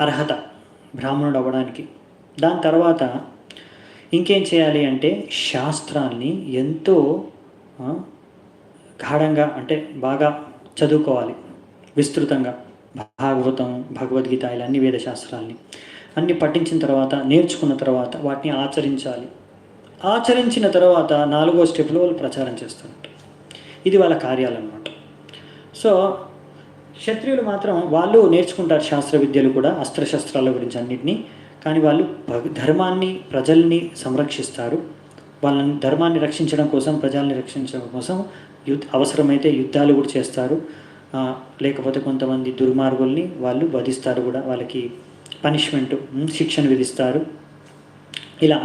అర్హత బ్రాహ్మణుడు అవ్వడానికి. దాని తర్వాత ఇంకేం చేయాలి అంటే శాస్త్రాన్ని ఎంతో గాఢంగా అంటే బాగా చదువుకోవాలి, విస్తృతంగా. భాగవతం, భగవద్గీత ఇలా అన్ని వేద శాస్త్రాలని అన్ని పఠించిన తర్వాత, నేర్చుకున్న తర్వాత వాటిని ఆచరించాలి. ఆచరించిన తర్వాత 4వ స్టెప్లో వాళ్ళు ప్రచారం చేస్తుంటారు. ఇది వాళ్ళ కార్యాలన్నమాట. సో క్షత్రియులు మాత్రం వాళ్ళు నేర్చుకుంటారు శాస్త్ర విద్యలు కూడా, అస్త్రశస్త్రాల గురించి అన్నిటినీ. కానీ వాళ్ళు ధర్మాన్ని, ప్రజల్ని సంరక్షిస్తారు. వాళ్ళని ధర్మాన్ని రక్షించడం కోసం, ప్రజల్ని రక్షించడం కోసం అవసరమైతే యుద్ధాలు కూడా చేస్తారు. లేకపోతే కొంతమంది దుర్మార్గుల్ని వాళ్ళు వధిస్తారు కూడా, వాళ్ళకి పనిష్మెంట్, శిక్షణ విధిస్తారు ఇలా.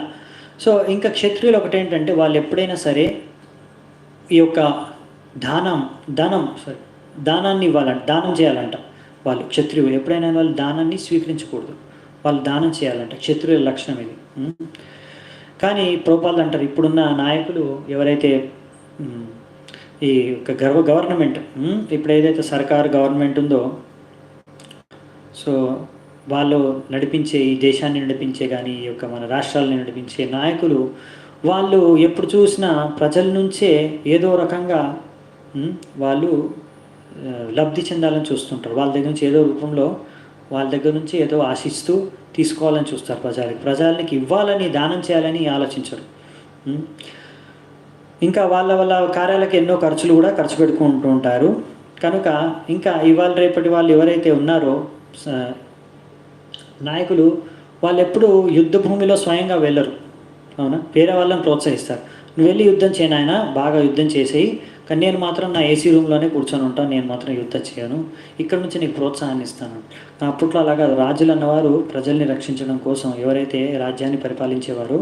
సో ఇంకా క్షత్రియులు ఒకటేంటంటే, వాళ్ళు ఎప్పుడైనా సరే ఈ యొక్క దానాన్ని ఇవ్వాలంట, దానం చేయాలంట. వాళ్ళు క్షత్రియులు ఎప్పుడైనా వాళ్ళు దానాన్ని స్వీకరించకూడదు, వాళ్ళు దానం చేయాలంట. క్షత్రియుల లక్షణం ఇది. కానీ ప్రభుపాదులు అంటారు, ఇప్పుడున్న నాయకులు ఎవరైతే ఈ యొక్క గవర్నమెంట్, ఇప్పుడు ఏదైతే సర్కారు గవర్నమెంట్ ఉందో, సో వాళ్ళు నడిపించే, ఈ దేశాన్ని నడిపించే కానీ ఈ యొక్క మన రాష్ట్రాలని నడిపించే నాయకులు, వాళ్ళు ఎప్పుడు చూసినా ప్రజల నుంచే ఏదో రకంగా వాళ్ళు లబ్ధి చెందాలని చూస్తుంటారు. వాళ్ళ దగ్గర నుంచి ఏదో రూపంలో, వాళ్ళ దగ్గర నుంచి ఏదో ఆశిస్తూ తీసుకోవాలని చూస్తారు. ప్రజలకి ఇవ్వాలని, దానం చేయాలని ఆలోచించరు. ఇంకా వాళ్ళ కార్యాలకు ఎన్నో ఖర్చులు కూడా ఖర్చు పెట్టుకుంటూ ఉంటారు. కనుక ఇంకా ఇవాళ రేపటి వాళ్ళు ఎవరైతే ఉన్నారో నాయకులు, వాళ్ళు ఎప్పుడు యుద్ధ భూమిలో స్వయంగా వెళ్ళరు. అవునా, వేరే వాళ్ళని ప్రోత్సహిస్తారు. నువ్వు వెళ్ళి యుద్ధం చేయను, ఆయన బాగా యుద్ధం చేసేయి, కానీ నేను మాత్రం నా ఏసీ రూమ్లోనే కూర్చొని ఉంటాను, నేను మాత్రం యుద్ధం చేయను, ఇక్కడ నుంచి నీకు ప్రోత్సాహాన్ని ఇస్తాను. అప్పట్లో అలాగా రాజులు అన్నవారు ప్రజల్ని రక్షించడం కోసం, ఎవరైతే రాజ్యాన్ని పరిపాలించేవారో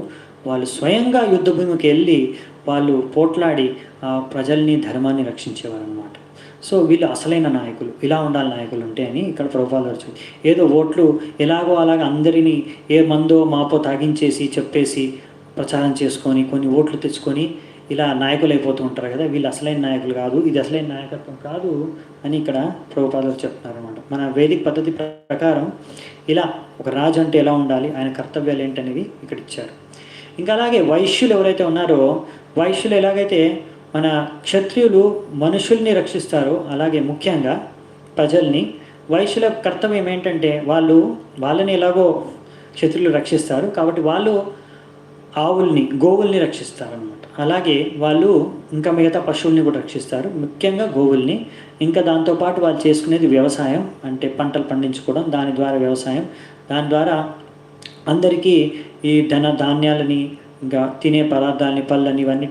వాళ్ళు స్వయంగా యుద్ధ భూమికి వెళ్ళి వాళ్ళు పోట్లాడి ప్రజల్ని, ధర్మాన్ని రక్షించేవారు అన్నమాట. సో వీళ్ళు అసలైన నాయకులు, ఇలా ఉండాలి నాయకులు ఉంటే అని ఇక్కడ ప్రభుపాద గారు చెప్పారు. ఏదో ఓట్లు ఎలాగో అలాగ అందరినీ ఏ మందో మాపో తాగించేసి చెప్పేసి ప్రచారం చేసుకొని కొన్ని ఓట్లు తెచ్చుకొని ఇలా నాయకులు అయిపోతూ ఉంటారు కదా, వీళ్ళు అసలైన నాయకులు కాదు, ఇది అసలైన నాయకత్వం కాదు అని ఇక్కడ ప్రభుపాద గారు చెప్తున్నారు అనమాట. మన వేదిక పద్ధతి ప్రకారం ఇలా ఒక రాజు అంటే ఎలా ఉండాలి, ఆయన కర్తవ్యాలు ఏంటనేవి ఇక్కడ ఇచ్చారు. ఇంకా అలాగే వైశ్యులు ఎవరైతే ఉన్నారో, వైశ్యులు ఎలాగైతే మన క్షత్రియులు మనుషుల్ని రక్షిస్తారో అలాగే ముఖ్యంగా ప్రజల్ని వైశ్యుల కర్తవ్యం ఏంటంటే వాళ్ళని ఎలాగో క్షత్రియులు రక్షిస్తారు కాబట్టి వాళ్ళు ఆవుల్ని గోవుల్ని రక్షిస్తారు అనమాట. అలాగే వాళ్ళు ఇంకా మిగతా పశువుల్ని కూడా రక్షిస్తారు, ముఖ్యంగా గోవుల్ని. ఇంకా దాంతోపాటు వాళ్ళు చేసుకునేది వ్యవసాయం, అంటే పంటలు పండించుకోవడం, దాని ద్వారా వ్యవసాయం, దాని ద్వారా అందరికీ ఈ ధాన్యాలని ఇంకా తినే పదార్థాలని పళ్ళని ఇవన్నీ